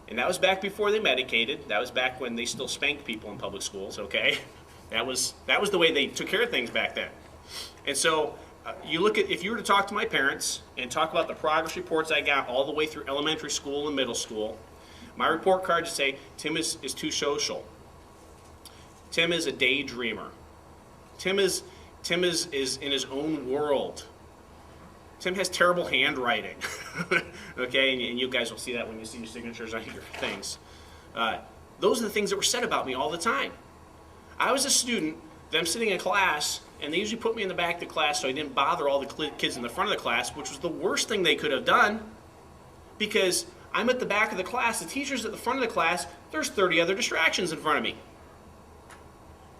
And that was back before they medicated. That was back when they still spanked people in public schools, okay? That was the way they took care of things back then. And so you look at, if you were to talk to my parents and talk about the progress reports I got all the way through elementary school and middle school, my report card would say, Tim is too social. Tim is a daydreamer. Tim is in his own world. Tim has terrible handwriting. Okay, and you guys will see that when you see your signatures on your things. Those are the things that were said about me all the time. I was a student, them sitting in class, and they usually put me in the back of the class so I didn't bother all the kids in the front of the class, which was the worst thing they could have done, because I'm at the back of the class, the teacher's at the front of the class, there's 30 other distractions in front of me.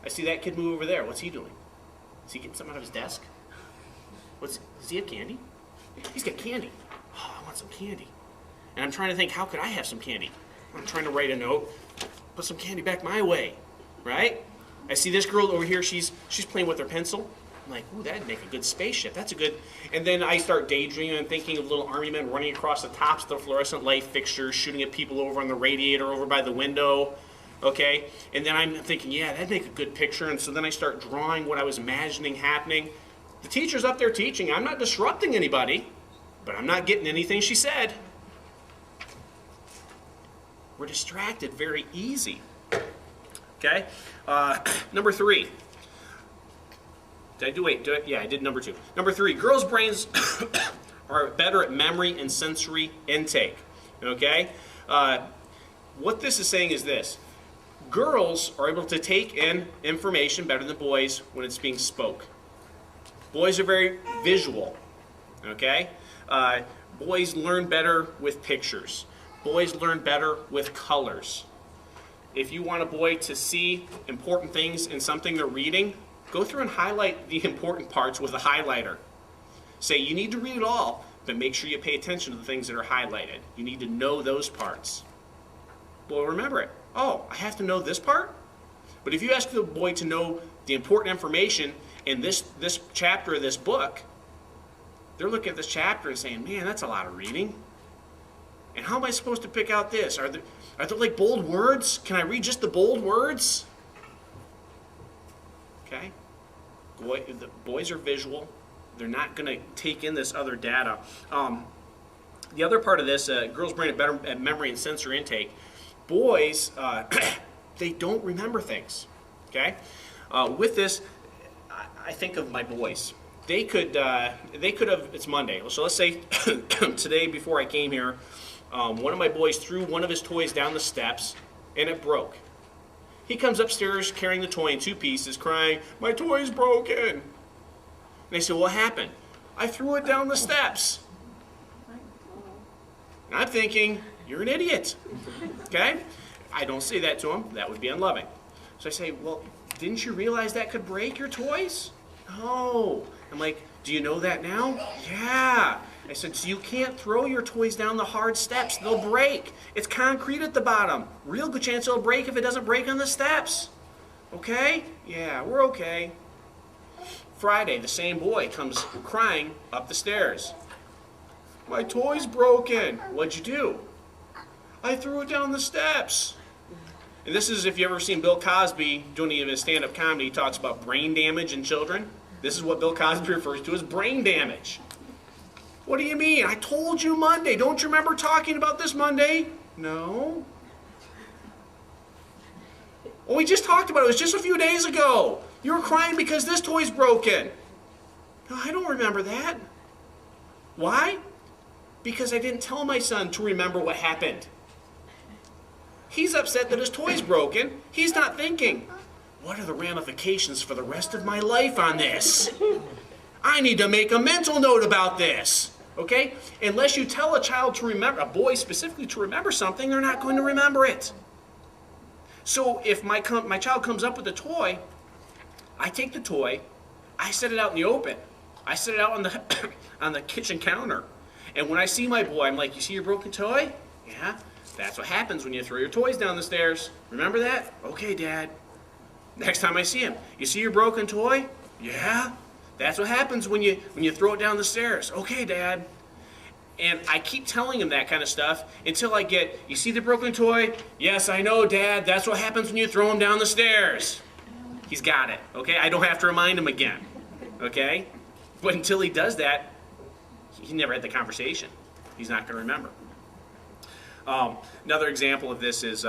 I see that kid move over there. What's he doing? Is he getting something out of his desk? Does he have candy? He's got candy. Oh, I want some candy. And I'm trying to think, how could I have some candy? I'm trying to write a note, put some candy back my way, right? I see this girl over here, she's playing with her pencil. I'm like, ooh, that'd make a good spaceship. That's a good... And then I start daydreaming and thinking of little army men running across the tops of the fluorescent light fixtures, shooting at people over on the radiator over by the window. Okay? And then I'm thinking, yeah, that'd make a good picture. And so then I start drawing what I was imagining happening. The teacher's up there teaching. I'm not disrupting anybody, but I'm not getting anything she said. We're distracted very easy. Okay? Number 3. Yeah, I did number 2. Number 3, girls' brains are better at memory and sensory intake. Okay? What this is saying is this. Girls are able to take in information better than boys when it's being spoke. Boys are very visual. Okay? Boys learn better with pictures. Boys learn better with colors. If you want a boy to see important things in something they're reading, go through and highlight the important parts with a highlighter. Say, you need to read it all, but make sure you pay attention to the things that are highlighted. You need to know those parts. Well, remember it. Oh, I have to know this part? But if you ask the boy to know the important information in this chapter of this book, they're looking at this chapter and saying, man, that's a lot of reading. And how am I supposed to pick out this? Are there like bold words? Can I read just the bold words? Okay? The boys are visual. They're not going to take in this other data. The other part of this, girls' brain are better at memory and sensory intake. Boys, they don't remember things. Okay? With this, I think of my boys. They could have, it's Monday. So let's say today before I came here, one of my boys threw one of his toys down the steps and it broke. He comes upstairs carrying the toy in 2 pieces, crying, my toy's broken. And I said, what happened? I threw it down the steps. And I'm thinking, you're an idiot. Okay? I don't say that to him. That would be unloving. So I say, well, didn't you realize that could break your toys? No. I'm like, do you know that now? Yeah. I said, so you can't throw your toys down the hard steps. They'll break. It's concrete at the bottom. Real good chance it'll break if it doesn't break on the steps. Okay? Yeah, we're okay. Friday, the same boy comes crying up the stairs. My toy's broken. What'd you do? I threw it down the steps. And this is, if you've ever seen Bill Cosby doing any of his stand-up comedy, he talks about brain damage in children. This is what Bill Cosby refers to as brain damage. What do you mean? I told you Monday. Don't you remember talking about this Monday? No. Well, we just talked about it. It was just a few days ago. You were crying because this toy's broken. No, I don't remember that. Why? Because I didn't tell my son to remember what happened. He's upset that his toy's broken. He's not thinking, what are the ramifications for the rest of my life on this? I need to make a mental note about this. Okay? Unless you tell a child to remember, a boy specifically to remember something, they're not going to remember it. So if my child comes up with a toy, I take the toy, I set it out in the open. I set it out on the on the kitchen counter. And when I see my boy, I'm like, you see your broken toy? Yeah. That's what happens when you throw your toys down the stairs. Remember that? Okay, Dad. Next time I see him, you see your broken toy? Yeah. That's what happens when you throw it down the stairs. Okay, Dad. And I keep telling him that kind of stuff until I get, you see the broken toy? Yes, I know, Dad. That's what happens when you throw him down the stairs. He's got it. Okay? I don't have to remind him again. Okay? But until he does that, he never had the conversation. He's not going to remember. Another example of this is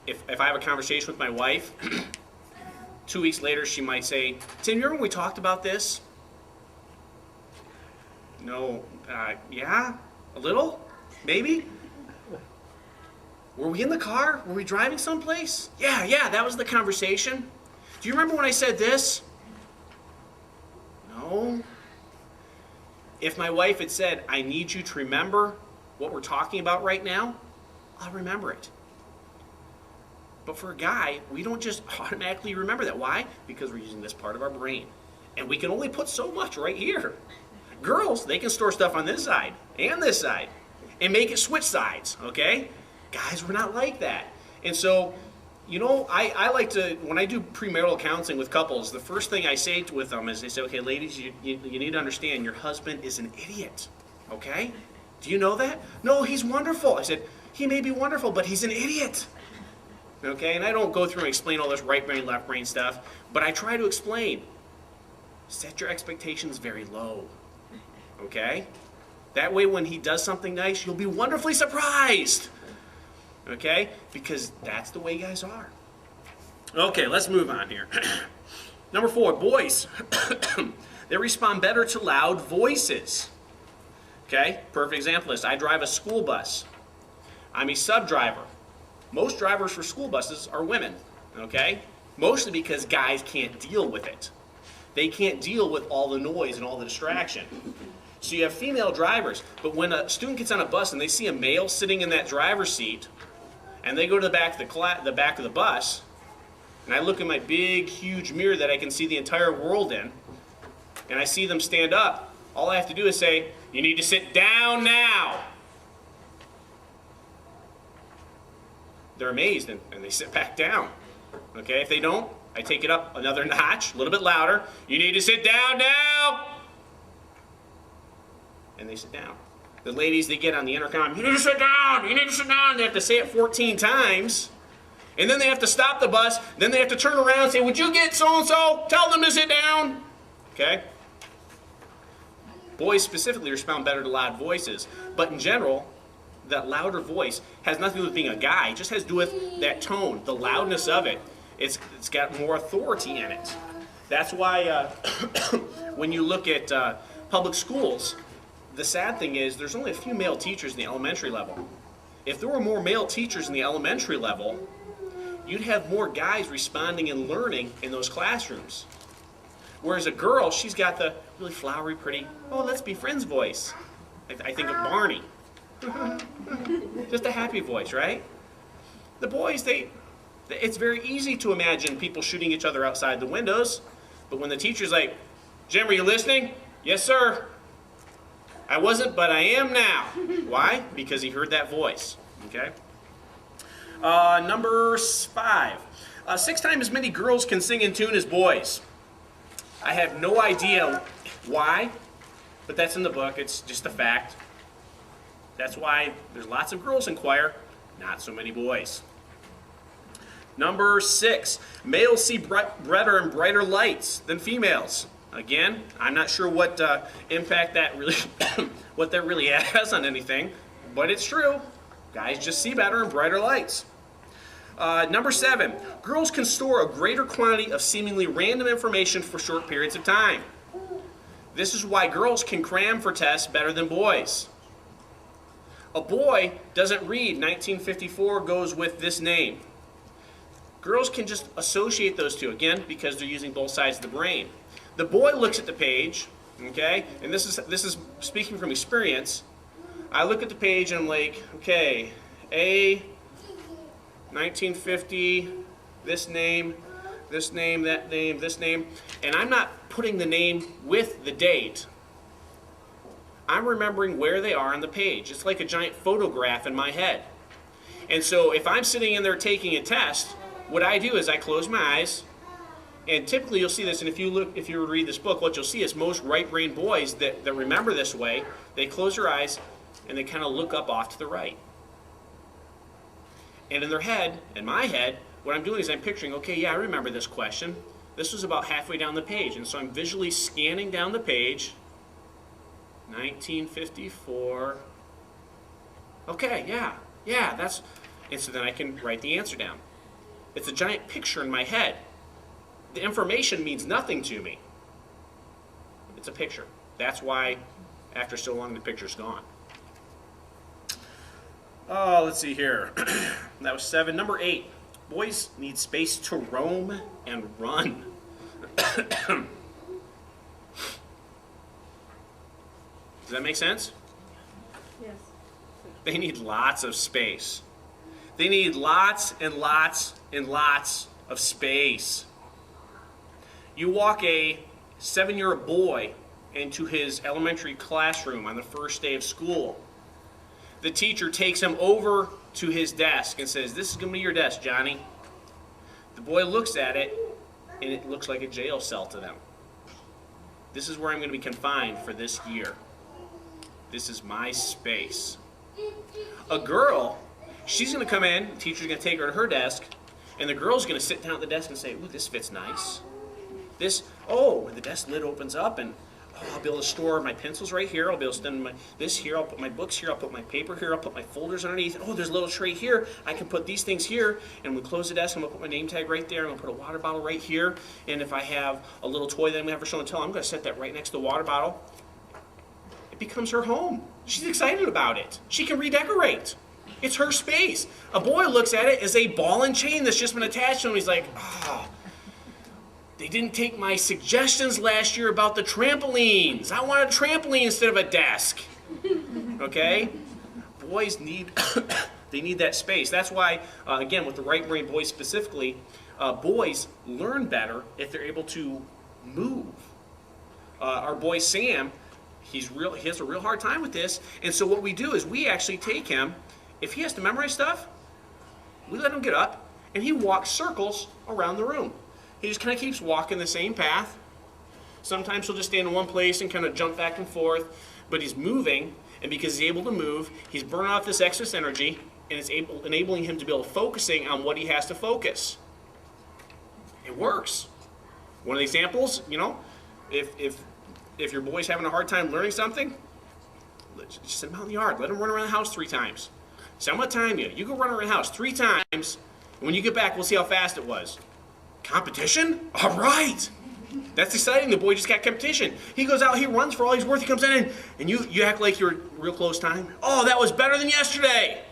if I have a conversation with my wife, 2 weeks later she might say, Tim, you remember when we talked about this? No. Yeah? A little? Maybe? Were we in the car? Were we driving someplace? Yeah, that was the conversation. Do you remember when I said this? No. If my wife had said, I need you to remember what we're talking about right now, I'll remember it. But for a guy, we don't just automatically remember that. Why? Because we're using this part of our brain. And we can only put so much right here. Girls, they can store stuff on this side and this side and make it switch sides, okay? Guys, we're not like that. And so, you know, I like to, when I do premarital counseling with couples, the first thing I say with them is, I say, okay, ladies, you need to understand your husband is an idiot, okay? Do you know that? No, he's wonderful. I said, he may be wonderful, but he's an idiot. Okay, and I don't go through and explain all this right brain, left brain stuff, but I try to explain. Set your expectations very low. Okay? That way when he does something nice, you'll be wonderfully surprised. Okay? Because that's the way guys are. Okay, let's move on here. Number 4, boys. They respond better to loud voices. Okay? Perfect example is I drive a school bus. I'm a sub-driver. Most drivers for school buses are women, okay? Mostly because guys can't deal with it. They can't deal with all the noise and all the distraction. So you have female drivers, but when a student gets on a bus and they see a male sitting in that driver's seat, and they go to the back of the bus, and I look in my big, huge mirror that I can see the entire world in, and I see them stand up, all I have to do is say, you need to sit down now. They're amazed and they sit back down. Okay, if they don't, I take it up another notch, a little bit louder. You need to sit down now. And they sit down. The ladies, they get on the intercom, you need to sit down, you need to sit down. They have to say it 14 times. And then they have to stop the bus. Then they have to turn around and say, would you get so-and-so? Tell them to sit down. Okay? Boys specifically respond better to loud voices. But in general, that louder voice has nothing to do with being a guy. It just has to do with that tone, the loudness of it. It's got more authority in it. That's why when you look at public schools, the sad thing is there's only a few male teachers in the elementary level. If there were more male teachers in the elementary level, you'd have more guys responding and learning in those classrooms. Whereas a girl, she's got the really flowery, pretty, oh, let's be friends voice. I think of Barney. Just a happy voice, right? The boys, they It's very easy to imagine people shooting each other outside the windows, but when the teacher's like, Jim, are you listening? Yes, sir. I wasn't, but I am now. Why? Because he heard that voice. Okay. Number 5. 6 times as many girls can sing in tune as boys. I have no idea why, but that's in the book. It's just a fact. That's why there's lots of girls in choir, not so many boys. Number 6. Males see brighter and brighter lights than females. Again, I'm not sure what impact that really, what that really has on anything, but it's true. Guys just see better and brighter lights. Number 7. Girls can store a greater quantity of seemingly random information for short periods of time. This is why girls can cram for tests better than boys. A boy doesn't read 1954 goes with this name. Girls can just associate those two, again, because they're using both sides of the brain. The boy looks at the page, okay, and this is speaking from experience. I look at the page and I'm like, okay, A, 1950, this name, that name, this name, and I'm not putting the name with the date. I'm remembering where they are on the page. It's like a giant photograph in my head. And so if I'm sitting in there taking a test, what I do is I close my eyes, and typically you'll see this, and if you read this book, what you'll see is most right-brained boys that remember this way, they close their eyes and they kind of look up off to the right. And in their head, in my head, what I'm doing is I'm picturing, okay, yeah, I remember this question. This was about halfway down the page, and so I'm visually scanning down the page. 1954. Okay, yeah, that's, and so then I can write the answer down. It's a giant picture in my head. The information means nothing to me. It's a picture. That's why, after so long, the picture's gone. Oh, let's see here. That was 7. Number 8. Boys need space to roam and run. Does that make sense? Yes. They need lots of space. They need lots and lots and lots of space. You walk a 7-year-old boy into his elementary classroom on the first day of school. The teacher takes him over to his desk and says, "This is going to be your desk, Johnny." The boy looks at it, and it looks like a jail cell to them. This is where I'm going to be confined for this year. This is my space. A girl, she's going to come in, the teacher's going to take her to her desk, and the girl's going to sit down at the desk and say, "Ooh, this fits nice. This, oh," the desk lid opens up, and I'll be able to store my pencils right here. I'll be able to stand this here. I'll put my books here. I'll put my paper here. I'll put my folders underneath. Oh, there's a little tray here. I can put these things here. And we close the desk. I'm going to put my name tag right there. I'm going to put a water bottle right here. And if I have a little toy that I'm going to have for show and tell, I'm going to set that right next to the water bottle. It becomes her home. She's excited about it. She can redecorate. It's her space. A boy looks at it as a ball and chain that's just been attached to him. He's like, oh, they didn't take my suggestions last year about the trampolines. I want a trampoline instead of a desk. Okay? Boys need, they need that space. That's why, again, with the right brain boys specifically, boys learn better if they're able to move. Our boy Sam, he has a real hard time with this. And so what we do is we actually take him, if he has to memorize stuff, we let him get up and he walks circles around the room. He just kind of keeps walking the same path. Sometimes he'll just stand in one place and kind of jump back and forth, but he's moving, and because he's able to move, he's burning off this excess energy, and it's enabling him to be able to focusing on what he has to focus. It works. One of the examples, you know, if your boy's having a hard time learning something, just send him out in the yard. Let him run around the house 3 times. So I'm going to time you. You go run around the house 3 times, and when you get back, we'll see how fast it was. Competition? All right. That's exciting. The boy just got competition. He goes out, he runs for all he's worth. He comes in, and you act like you're real close time. Oh, that was better than yesterday.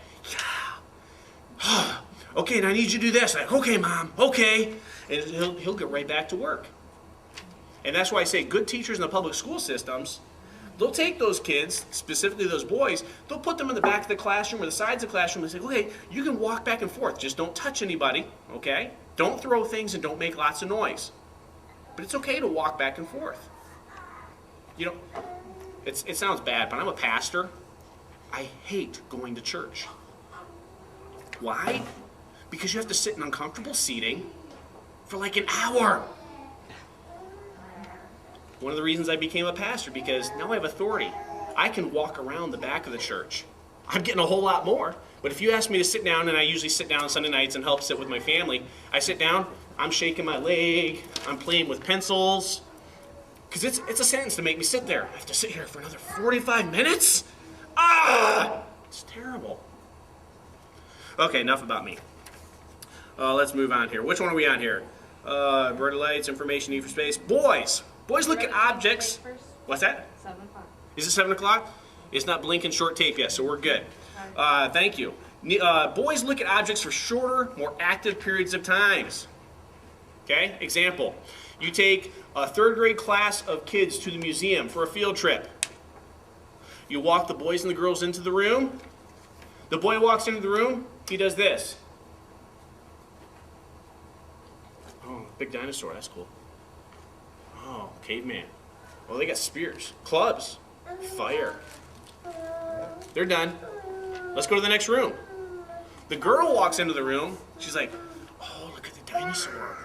Yeah. Okay, now I need you to do this. Like, okay, Mom, okay. And he'll get right back to work. And that's why I say good teachers in the public school systems, they'll take those kids, specifically those boys, they'll put them in the back of the classroom or the sides of the classroom and say, okay, you can walk back and forth. Just don't touch anybody, okay? Don't throw things and don't make lots of noise. But it's okay to walk back and forth. You know, it sounds bad, but I'm a pastor. I hate going to church. Why? Because you have to sit in uncomfortable seating for like an hour. One of the reasons I became a pastor, because now I have authority. I can walk around the back of the church. I'm getting a whole lot more. But if you ask me to sit down, and I usually sit down on Sunday nights and help sit with my family, I sit down, I'm shaking my leg, I'm playing with pencils. Because it's a sentence to make me sit there. I have to sit here for another 45 minutes? Ah! It's terrible. Okay, enough about me. Let's move on here. Which one are we on here? Bright lights, information, need for space. Boys! Boys look at objects. What's that? 7 o'clock. Is it 7 o'clock? It's not blinking short tape yet, so we're good. Thank you. Boys look at objects for shorter, more active periods of times. Okay, example. You take a 3rd grade class of kids to the museum for a field trip. You walk the boys and the girls into the room. The boy walks into the room, he does this. Oh, big dinosaur, that's cool. Oh, caveman. Well, they got spears, clubs, fire. They're done. Let's go to the next room. The girl walks into the room. She's like, oh, look at the dinosaur.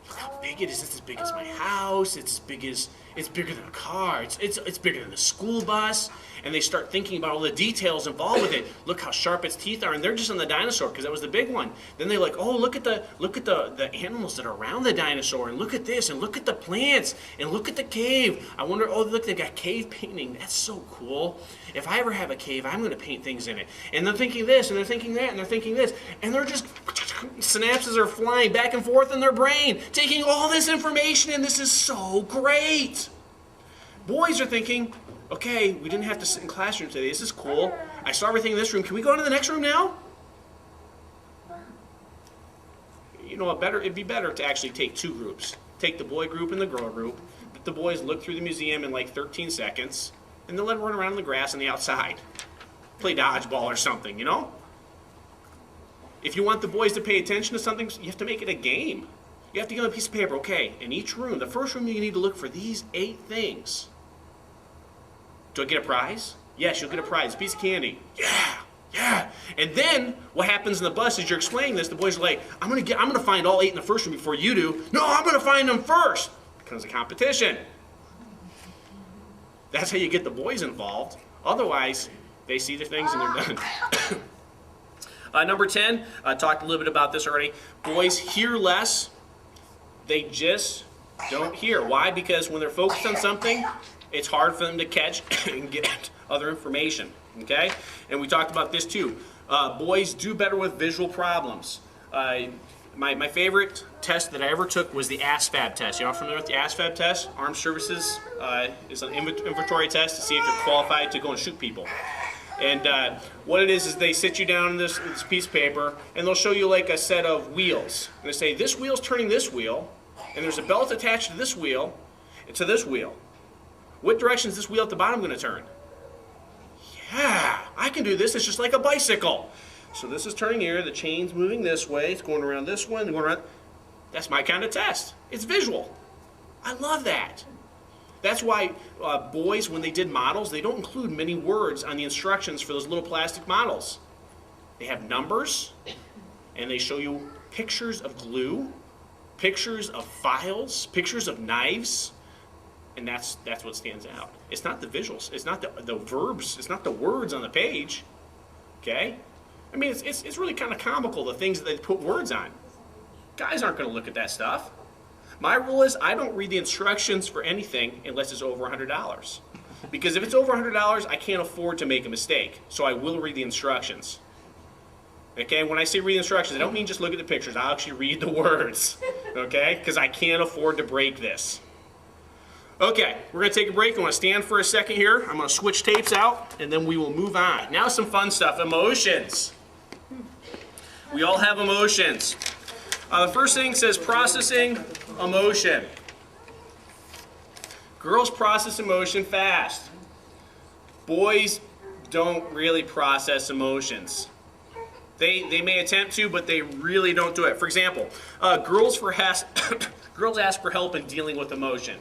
Look how big it is. It's as big as my house. It's bigger than a car. It's bigger than a school bus. And they start thinking about all the details involved with it. Look how sharp its teeth are. And they're just on the dinosaur because that was the big one. Then they're like, oh, look at the animals that are around the dinosaur. And look at this. And look at the plants. And look at the cave. I wonder, oh, look, they got cave painting. That's so cool. If I ever have a cave, I'm going to paint things in it. And they're thinking this, and they're thinking that, and they're thinking this. And they're just, synapses are flying back and forth in their brain, taking all this information, and this is so great. Boys are thinking, okay, we didn't have to sit in classrooms today. This is cool. I saw everything in this room. Can we go into the next room now? You know, it'd be better to actually take 2 groups. Take the boy group and the girl group. Let the boys look through the museum in like 13 seconds. And then let them run around in the grass on the outside. Play dodgeball or something, you know? If you want the boys to pay attention to something, you have to make it a game. You have to give them a piece of paper. Okay, in each room, the first room, you need to look for these 8 things. Do I get a prize? Yes, you'll get a prize. A piece of candy. Yeah. And then what happens in the bus is you're explaining this. The boys are like, I'm gonna find all 8 in the first room before you do. No, I'm gonna find them first. It becomes a competition. That's how you get the boys involved. Otherwise, they see the things and they're done. Number 10, I talked a little bit about this already. Boys hear less. They just don't hear. Why? Because when they're focused on something, it's hard for them to catch and get other information. Okay? And we talked about this too. Boys do better with visual problems. My favorite test that I ever took was the ASVAB test. You're all familiar with the ASVAB test? Armed Services is an inventory test to see if you're qualified to go and shoot people. And what it is they sit you down on this piece of paper, and they'll show you like a set of wheels. And they say, this wheel's turning this wheel, and there's a belt attached to this wheel and to this wheel. What direction is this wheel at the bottom going to turn? Yeah, I can do this. It's just like a bicycle. So this is turning here, the chain's moving this way, it's going around this one, going around. That's my kind of test. It's visual. I love that. That's why boys, when they did models, they don't include many words on the instructions for those little plastic models. They have numbers, and they show you pictures of glue, pictures of files, pictures of knives, and that's what stands out. It's not the visuals. It's not the verbs. It's not the words on the page. Okay? I mean, it's really kind of comical, the things that they put words on. Guys aren't going to look at that stuff. My rule is I don't read the instructions for anything unless it's over $100. Because if it's over $100, I can't afford to make a mistake. So I will read the instructions. Okay, when I say read the instructions, I don't mean just look at the pictures. I'll actually read the words. Okay, because I can't afford to break this. Okay, we're going to take a break. I want to stand for a second here. I'm going to switch tapes out, and then we will move on. Now some fun stuff, emotions. We all have emotions. The first thing says processing emotion. Girls process emotion fast. Boys don't really process emotions. They may attempt to, but they really don't do it. For example, girls ask for help in dealing with emotion.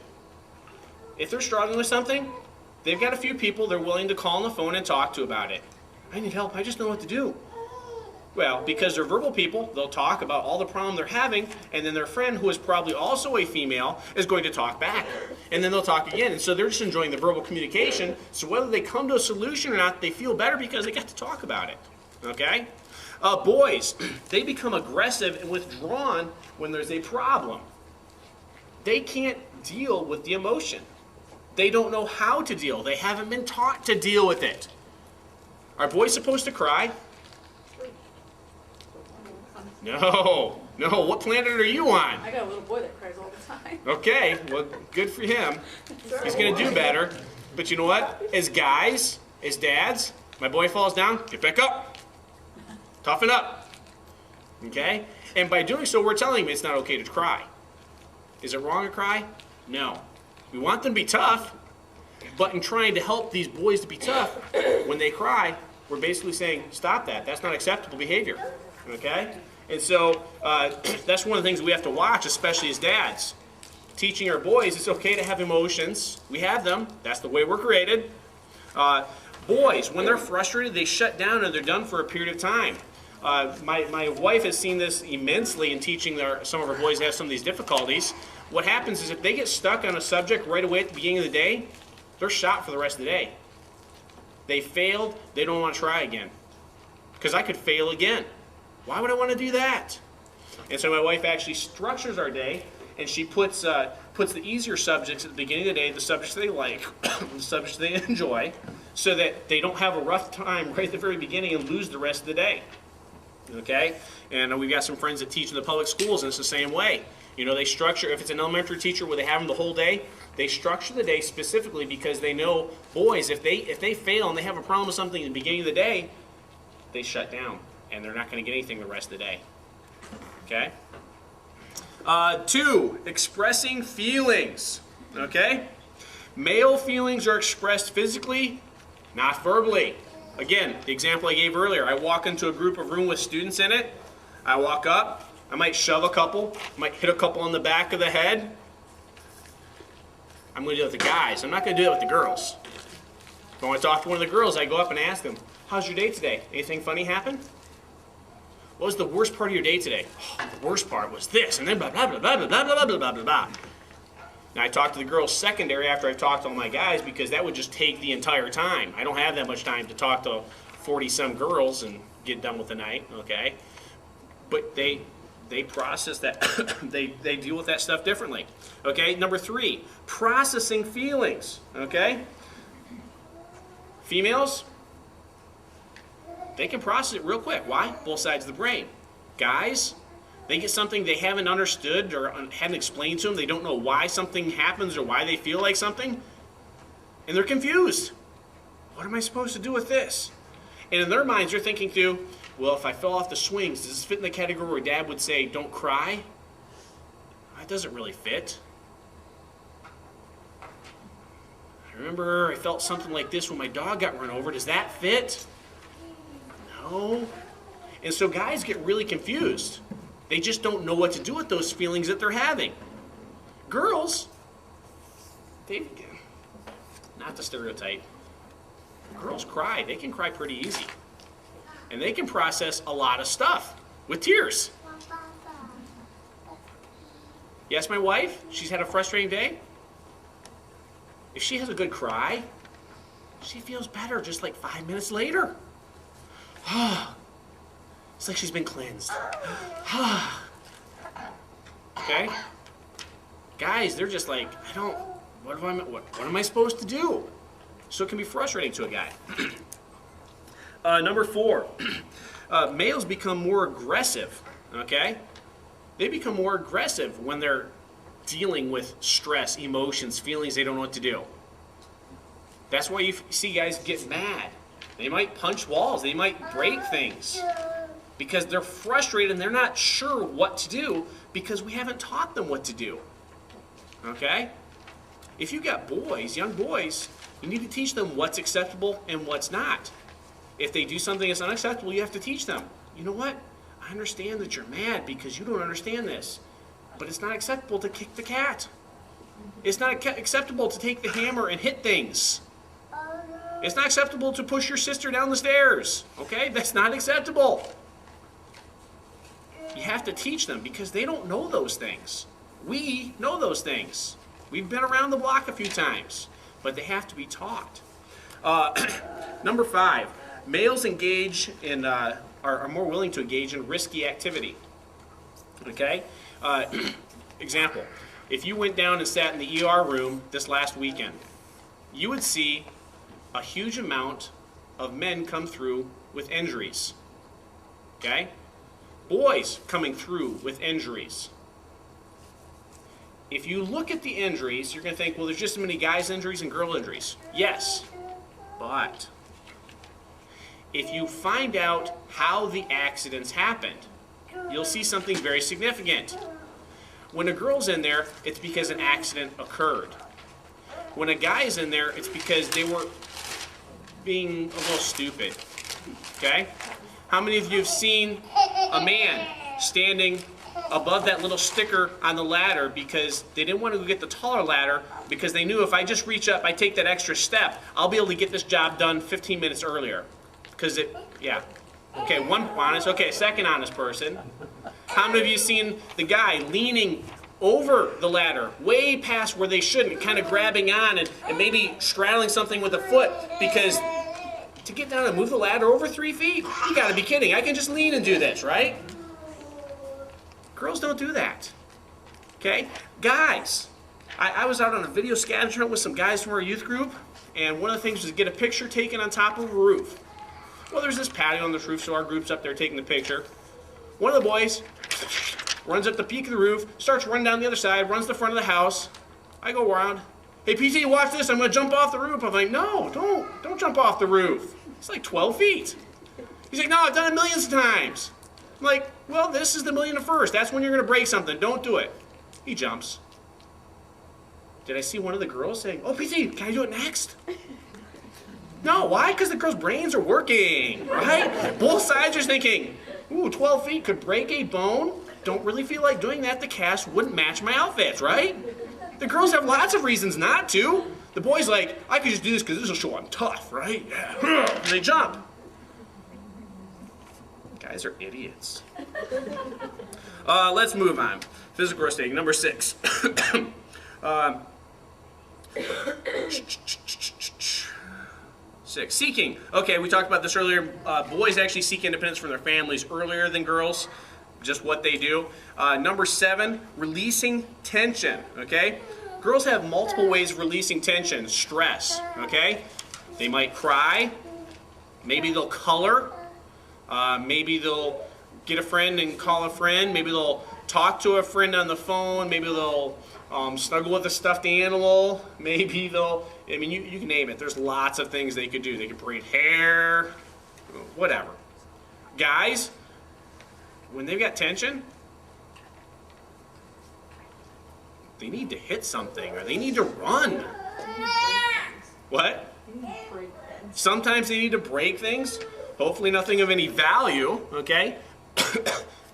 If they're struggling with something, they've got a few people they're willing to call on the phone and talk to about it. I need help, I just don't know what to do. Well, because they're verbal people, they'll talk about all the problem they're having, and then their friend, who is probably also a female, is going to talk back. And then they'll talk again. And so they're just enjoying the verbal communication. So whether they come to a solution or not, they feel better because they got to talk about it. Okay? Boys, they become aggressive and withdrawn when there's a problem. They can't deal with the emotion. They don't know how to deal. They haven't been taught to deal with it. Are boys supposed to cry? No. What planet are you on? I got a little boy that cries all the time. Okay, well, good for him. He's going to do better. But you know what? As guys, as dads, my boy falls down, get back up. Toughen up. Okay? And by doing so, we're telling him it's not okay to cry. Is it wrong to cry? No. We want them to be tough, but in trying to help these boys to be tough, when they cry, we're basically saying, stop that. That's not acceptable behavior. Okay? And so that's one of the things we have to watch, especially as dads. Teaching our boys it's okay to have emotions. We have them. That's the way we're created. Boys, when they're frustrated, they shut down and they're done for a period of time. My wife has seen this immensely in teaching some of our boys that have some of these difficulties. What happens is if they get stuck on a subject right away at the beginning of the day, they're shot for the rest of the day. They failed, they don't want to try again. Because I could fail again. Why would I want to do that? And so my wife actually structures our day, and she puts the easier subjects at the beginning of the day, the subjects they like, the subjects they enjoy, so that they don't have a rough time right at the very beginning and lose the rest of the day. Okay? And we've got some friends that teach in the public schools, and it's the same way. You know, they structure, if it's an elementary teacher where they have them the whole day, they structure the day specifically because they know, boys, if they fail and they have a problem with something at the beginning of the day, they shut down, and they're not going to get anything the rest of the day. Okay? 2, expressing feelings. Okay? Male feelings are expressed physically, not verbally. Again, the example I gave earlier, I walk into a room with students in it, I walk up, I might shove a couple, I might hit a couple on the back of the head. I'm going to do it with the guys. I'm not going to do it with the girls. If I want to talk to one of the girls, I go up and ask them, how's your day today? Anything funny happen? What was the worst part of your day today? Oh, the worst part was this, and then blah, blah, blah, blah, blah, blah, blah, blah, blah, blah. Now, I talk to the girls secondary after I've talked to all my guys because that would just take the entire time. I don't have that much time to talk to 40-some girls and get done with the night, okay? But they process that, they deal with that stuff differently. Okay, number 3, processing feelings, okay? Females, they can process it real quick. Why? Both sides of the brain. Guys, they get something they haven't understood or haven't explained to them. They don't know why something happens or why they feel like something, and they're confused. What am I supposed to do with this? And in their minds, they're thinking too, well, if I fell off the swings, does this fit in the category where Dad would say, don't cry? That doesn't really fit. I remember I felt something like this when my dog got run over. Does that fit? No. And so guys get really confused. They just don't know what to do with those feelings that they're having. Girls, not the stereotype. Girls cry. They can cry pretty easy. And they can process a lot of stuff with tears. Yes, my wife, she's had a frustrating day. If she has a good cry, she feels better just like 5 minutes later. It's like she's been cleansed. Okay? Guys, they're just like, what am I supposed to do? So it can be frustrating to a guy. Number 4, males become more aggressive, okay? They become more aggressive when they're dealing with stress, emotions, feelings they don't know what to do. That's why you see guys get mad. They might punch walls, they might break things because they're frustrated and they're not sure what to do because we haven't taught them what to do, okay? If you've got boys, young boys, You need to teach them what's acceptable and what's not. If they do something that's unacceptable, you have to teach them. You know what? I understand that you're mad because you don't understand this. But it's not acceptable to kick the cat. It's not acceptable to take the hammer and hit things. It's not acceptable to push your sister down the stairs. Okay? That's not acceptable. You have to teach them because they don't know those things. We know those things. We've been around the block a few times, but they have to be taught. Number 5, males engage in, are more willing to engage in risky activity. Okay? Example, if you went down and sat in the ER room this last weekend, you would see a huge amount of men come through with injuries. Okay? Boys coming through with injuries. If you look at the injuries, you're going to think, well, there's just as many guys' injuries and girl injuries. Yes, but if you find out how the accidents happened, you'll see something very significant. When a girl's in there, it's because an accident occurred. When a guy's in there, it's because they were being a little stupid. Okay? How many of you have seen a man standing above that little sticker on the ladder because they didn't want to go get the taller ladder because they knew if I just reach up, I take that extra step, I'll be able to get this job done 15 minutes earlier. Because yeah. Okay, one honest, okay, second honest person. How many of you seen the guy leaning over the ladder, way past where they shouldn't, kind of grabbing on and maybe straddling something with a foot because to get down and move the ladder over 3 feet? You gotta be kidding. I can just lean and do this, right? Girls don't do that. Okay? Guys, I was out on a video scavenger hunt with some guys from our youth group, and one of the things was to get a picture taken on top of a roof. Well, there's this patio on this roof, so our group's up there taking the picture. One of the boys runs up the peak of the roof, starts running down the other side, runs to the front of the house. I go around. Hey, PT, watch this. I'm going to jump off the roof. I'm like, no, don't jump off the roof. It's like 12 feet. He's like, no, I've done it millions of times. I'm like, well, this is the million and first. That's when you're going to break something. Don't do it. He jumps. Did I see one of the girls saying, oh, PT, can I do it next? No, why? Because the girls' brains are working, right? Both sides are thinking, ooh, 12 feet could break a bone. Don't really feel like doing that. The cast wouldn't match my outfits, right? The girls have lots of reasons not to. The boy's like, I could just do this because this will show I'm tough, right? Yeah. And they jump. Guys are idiots. Let's move on. Physical risk taking, number 6. Seeking. Okay, we talked about this earlier. Boys actually seek independence from their families earlier than girls. Just what they do. Number 7, releasing tension. Okay? Girls have multiple ways of releasing tension. Stress. Okay? They might cry. Maybe they'll color. Maybe they'll get a friend and call a friend. Maybe they'll talk to a friend on the phone. Maybe they'll snuggle with a stuffed animal. Maybe they'll, I mean, you can name it. There's lots of things they could do. They could braid hair, whatever. Guys, when they've got tension, they need to hit something or they need to run. What? Sometimes they need to break things. Hopefully nothing of any value, okay?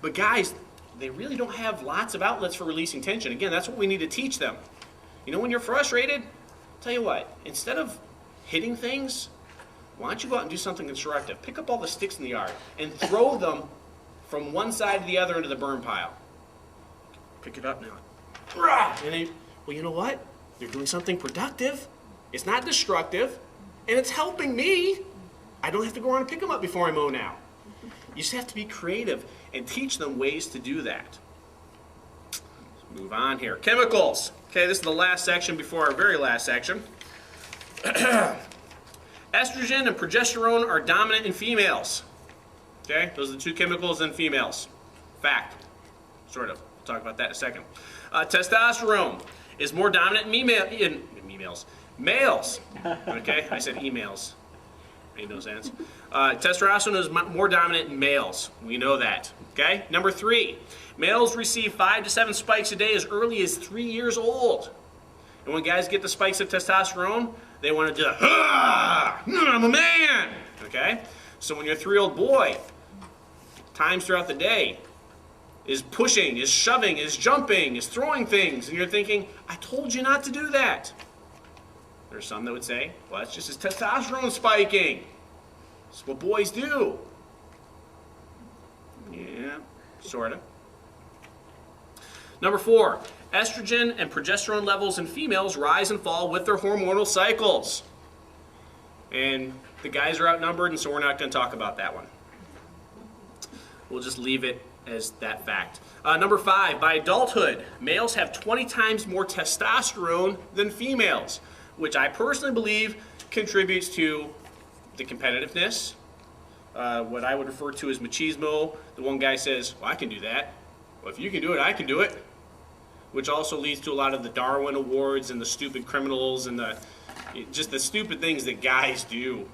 But guys, they really don't have lots of outlets for releasing tension. Again, that's what we need to teach them. You know, when you're frustrated, tell you what, instead of hitting things, why don't you go out and do something constructive? Pick up all the sticks in the yard and throw them from one side to the other into the burn pile. Pick it up now. And then, well, you know what? They're doing something productive. It's not destructive, and it's helping me. I don't have to go around and pick them up before I mow now. You just have to be creative and teach them ways to do that. Let's move on here. Chemicals. Okay, this is the last section before our very last section. Estrogen and progesterone are dominant in females. Okay, those are the two chemicals in females. Fact. Sort of. We'll talk about that in a second. Testosterone is more dominant in males. Okay, I said emails. Made no sense. Testosterone is more dominant in males. We know that. Okay? Number 3, males receive 5 to 7 spikes a day as early as 3 years old. And when guys get the spikes of testosterone, They want to do the, I'm a man, okay? So when you're a 3-year-old boy, times throughout the day, is pushing, is shoving, is jumping, is throwing things, and you're thinking, I told you not to do that. There's some that would say, well, that's just his testosterone spiking. That's what boys do. Yeah, sort of. Number 4, estrogen and progesterone levels in females rise and fall with their hormonal cycles. And the guys are outnumbered, and so we're not going to talk about that one. We'll just leave it as that fact. Number 5, by adulthood, males have 20 times more testosterone than females, which I personally believe contributes to the competitiveness, what I would refer to as machismo. The one guy says, well, I can do that. Well, if you can do it, I can do it. Which also leads to a lot of the Darwin Awards and the stupid criminals and just the stupid things that guys do.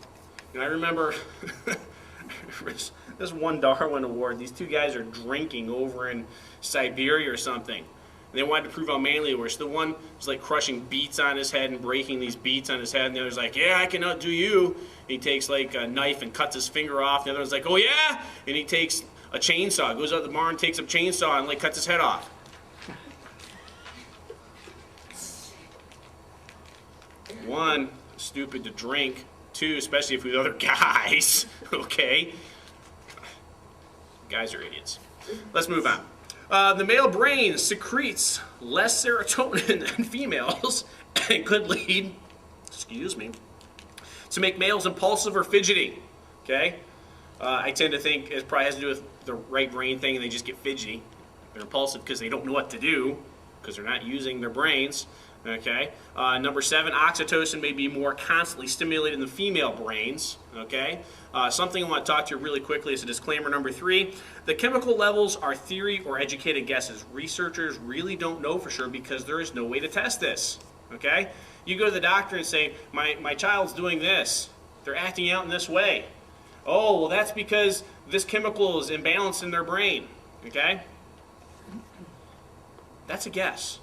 And I remember this one Darwin Award, these 2 guys are drinking over in Siberia or something. And they wanted to prove how manly they were. So the one was like crushing beets on his head and breaking these beets on his head. And the other's like, yeah, I can outdo you. And he takes like a knife and cuts his finger off. And the other one's like, oh yeah? And he takes a chainsaw, goes out the barn, takes a chainsaw and like cuts his head off. One, stupid to drink. 2, especially if with other guys, okay? Guys are idiots. Let's move on. The male brain secretes less serotonin than females and could lead, to make males impulsive or fidgety, okay? I tend to think it probably has to do with the right brain thing and they just get fidgety. They're impulsive because they don't know what to do because they're not using their brains. Okay. Number 7, oxytocin may be more constantly stimulated in the female brains. Okay. Something I want to talk to you really quickly is a disclaimer. Number 3, the chemical levels are theory or educated guesses. Researchers really don't know for sure because there is no way to test this. Okay. You go to the doctor and say, my child's doing this. They're acting out in this way. Oh, well, that's because this chemical is imbalanced in their brain. Okay. That's a guess.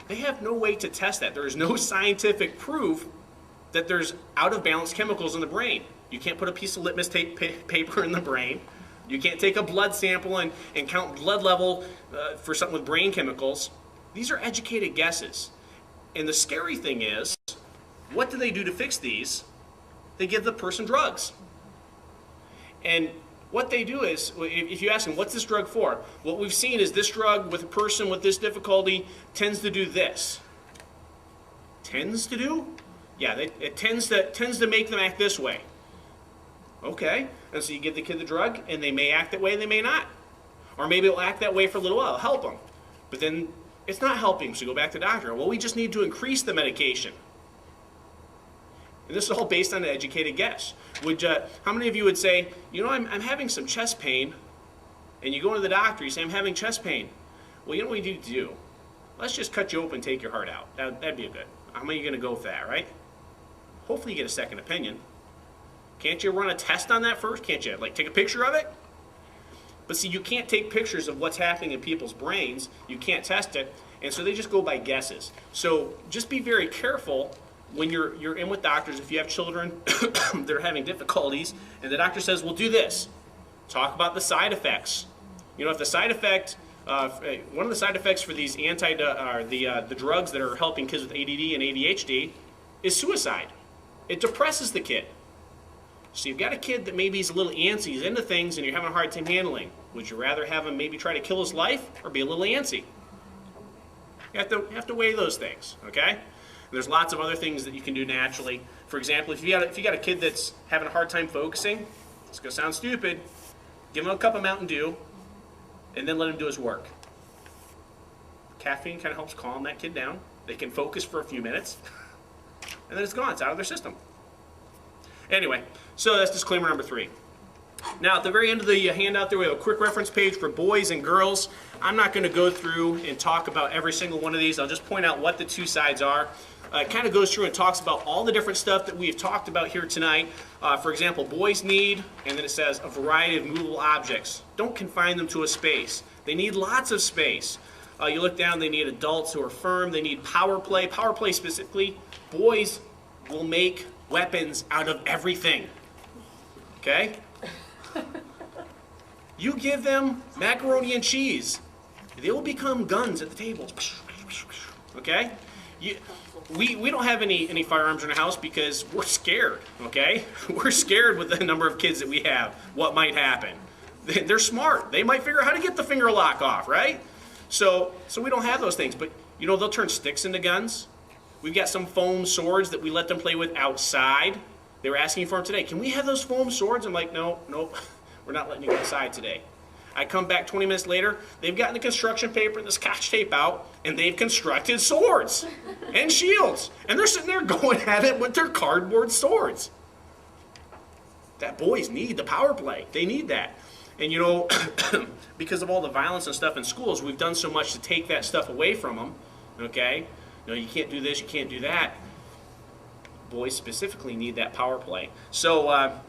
They have no way to test that. There is no scientific proof that there's out of balance chemicals in the brain. You can't put a piece of litmus paper in the brain. You can't take a blood sample and count blood level for something with brain chemicals. These are educated guesses. And the scary thing is, what do they do to fix these? They give the person drugs. And what they do is, if you ask them, what's this drug for? What we've seen is this drug with a person with this difficulty tends to do this. Tends to do? Yeah, it tends to make them act this way. Okay, and so you give the kid the drug, and they may act that way, they may not. Or maybe it'll act that way for a little while, help them. But then it's not helping, so go back to the doctor. Well, we just need to increase the medication. And this is all based on an educated guess. How many of you would say, you know, I'm having some chest pain, and you go to the doctor, you say, I'm having chest pain. Well, you know what you need to do? Let's just cut you open and take your heart out. That'd be a good. How many are you going to go for that, right? Hopefully you get a second opinion. Can't you run a test on that first? Can't you, like, take a picture of it? But see, you can't take pictures of what's happening in people's brains. You can't test it, and so they just go by guesses. So just be very careful when you're in with doctors. If you have children that are having difficulties, and the doctor says, well, do this. Talk about the side effects. You know, if the side effect, one of the side effects for these the drugs that are helping kids with ADD and ADHD is suicide. It depresses the kid. So you've got a kid that maybe he's a little antsy, he's into things, and you're having a hard time handling. Would you rather have him maybe try to kill his life or be a little antsy? You have to weigh those things, okay? And there's lots of other things that you can do naturally. For example, if you got a kid that's having a hard time focusing, it's going to sound stupid, give him a cup of Mountain Dew, and then let him do his work. Caffeine kind of helps calm that kid down. They can focus for a few minutes, and then it's gone. It's out of their system. Anyway, so that's disclaimer number 3. Now, at the very end of the handout there, we have a quick reference page for boys and girls. I'm not going to go through and talk about every single one of these. I'll just point out what the two sides are. It kind of goes through and talks about all the different stuff that we've talked about here tonight. For example, boys need, and then it says, a variety of movable objects. Don't confine them to a space. They need lots of space. You look down, they need adults who are firm. They need power play. Power play specifically, boys will make weapons out of everything. Okay? You give them macaroni and cheese, they will become guns at the tables. Okay? We don't have any firearms in our house because we're scared, okay? We're scared with the number of kids that we have, what might happen. They're smart. They might figure out how to get the finger lock off, right? So we don't have those things. But, you know, they'll turn sticks into guns. We've got some foam swords that we let them play with outside. They were asking for them today. Can we have those foam swords? I'm like, no, we're not letting you go outside today. I come back 20 minutes later, they've gotten the construction paper and the scotch tape out, and they've constructed swords and shields. And they're sitting there going at it with their cardboard swords. That boys need the power play. They need that. And you know, because of all the violence and stuff in schools, we've done so much to take that stuff away from them, okay? You know, you can't do this, you can't do that. Boys specifically need that power play. So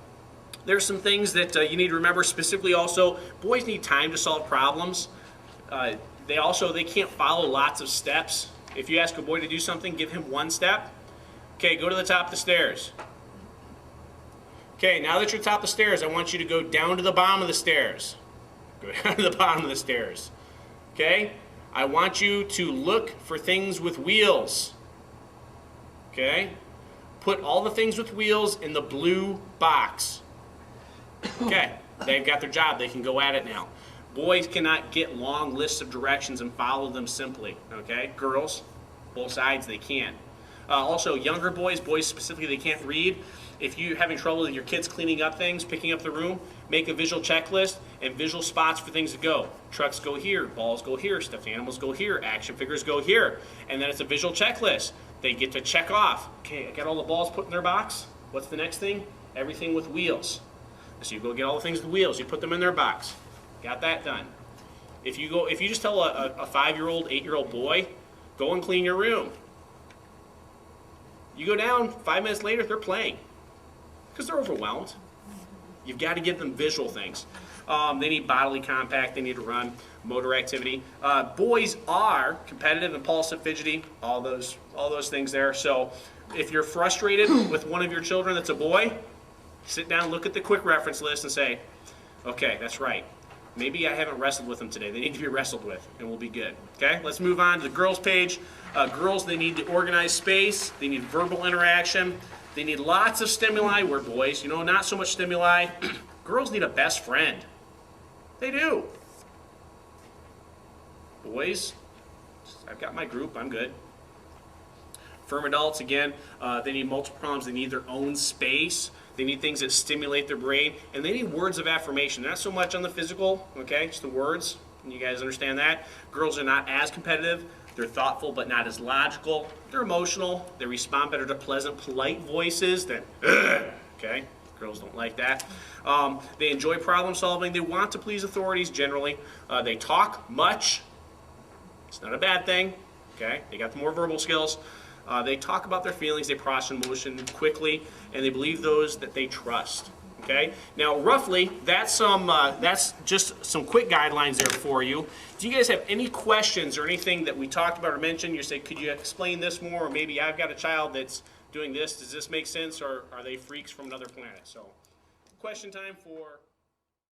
there's some things that you need to remember specifically also. Boys need time to solve problems. They can't follow lots of steps. If you ask a boy to do something, give him one step. Okay, go to the top of the stairs. Okay, now that you're at the top of the stairs, I want you to go down to the bottom of the stairs. Go down to the bottom of the stairs. Okay? I want you to look for things with wheels. Okay? Put all the things with wheels in the blue box. Okay, they've got their job. They can go at it now. Boys cannot get long lists of directions and follow them simply. Okay? Girls, both sides, they can. Also, younger boys specifically, they can't read. If you're having trouble with your kids cleaning up things, picking up the room, make a visual checklist and visual spots for things to go. Trucks go here, balls go here, stuffed animals go here, action figures go here. And then it's a visual checklist. They get to check off. Okay, I got all the balls put in their box. What's the next thing? Everything with wheels. So you go get all the things with wheels. You put them in their box. Got that done. If you just tell a 5-year-old, 8-year-old boy, go and clean your room. You go down, 5 minutes later, they're playing. Because they're overwhelmed. You've got to give them visual things. They need bodily contact. They need to run, motor activity. Boys are competitive, impulsive, fidgety, all those things there. So if you're frustrated with one of your children that's a boy, sit down, look at the quick reference list and say, okay, that's right. Maybe I haven't wrestled with them today. They need to be wrestled with, and we'll be good. Okay, let's move on to the girls page. Girls, they need to organize space. They need verbal interaction. They need lots of stimuli, where boys, not so much stimuli. Girls need a best friend. They do. Boys, I've got my group, I'm good. Firm adults, again, they need multiple problems. They need their own space. They need things that stimulate their brain. And they need words of affirmation. Not so much on the physical, okay, just the words. You guys understand that? Girls are not as competitive. They're thoughtful but not as logical. They're emotional. They respond better to pleasant, polite voices than, okay? Girls don't like that. They enjoy problem solving. They want to please authorities generally. They talk much. It's not a bad thing, okay? They got the more verbal skills. They talk about their feelings. They process emotion quickly, and they believe those that they trust. Okay. Now, roughly, that's just some quick guidelines there for you. Do you guys have any questions or anything that we talked about or mentioned? You say, could you explain this more? Or maybe I've got a child that's doing this. Does this make sense? Or are they freaks from another planet? So, question time for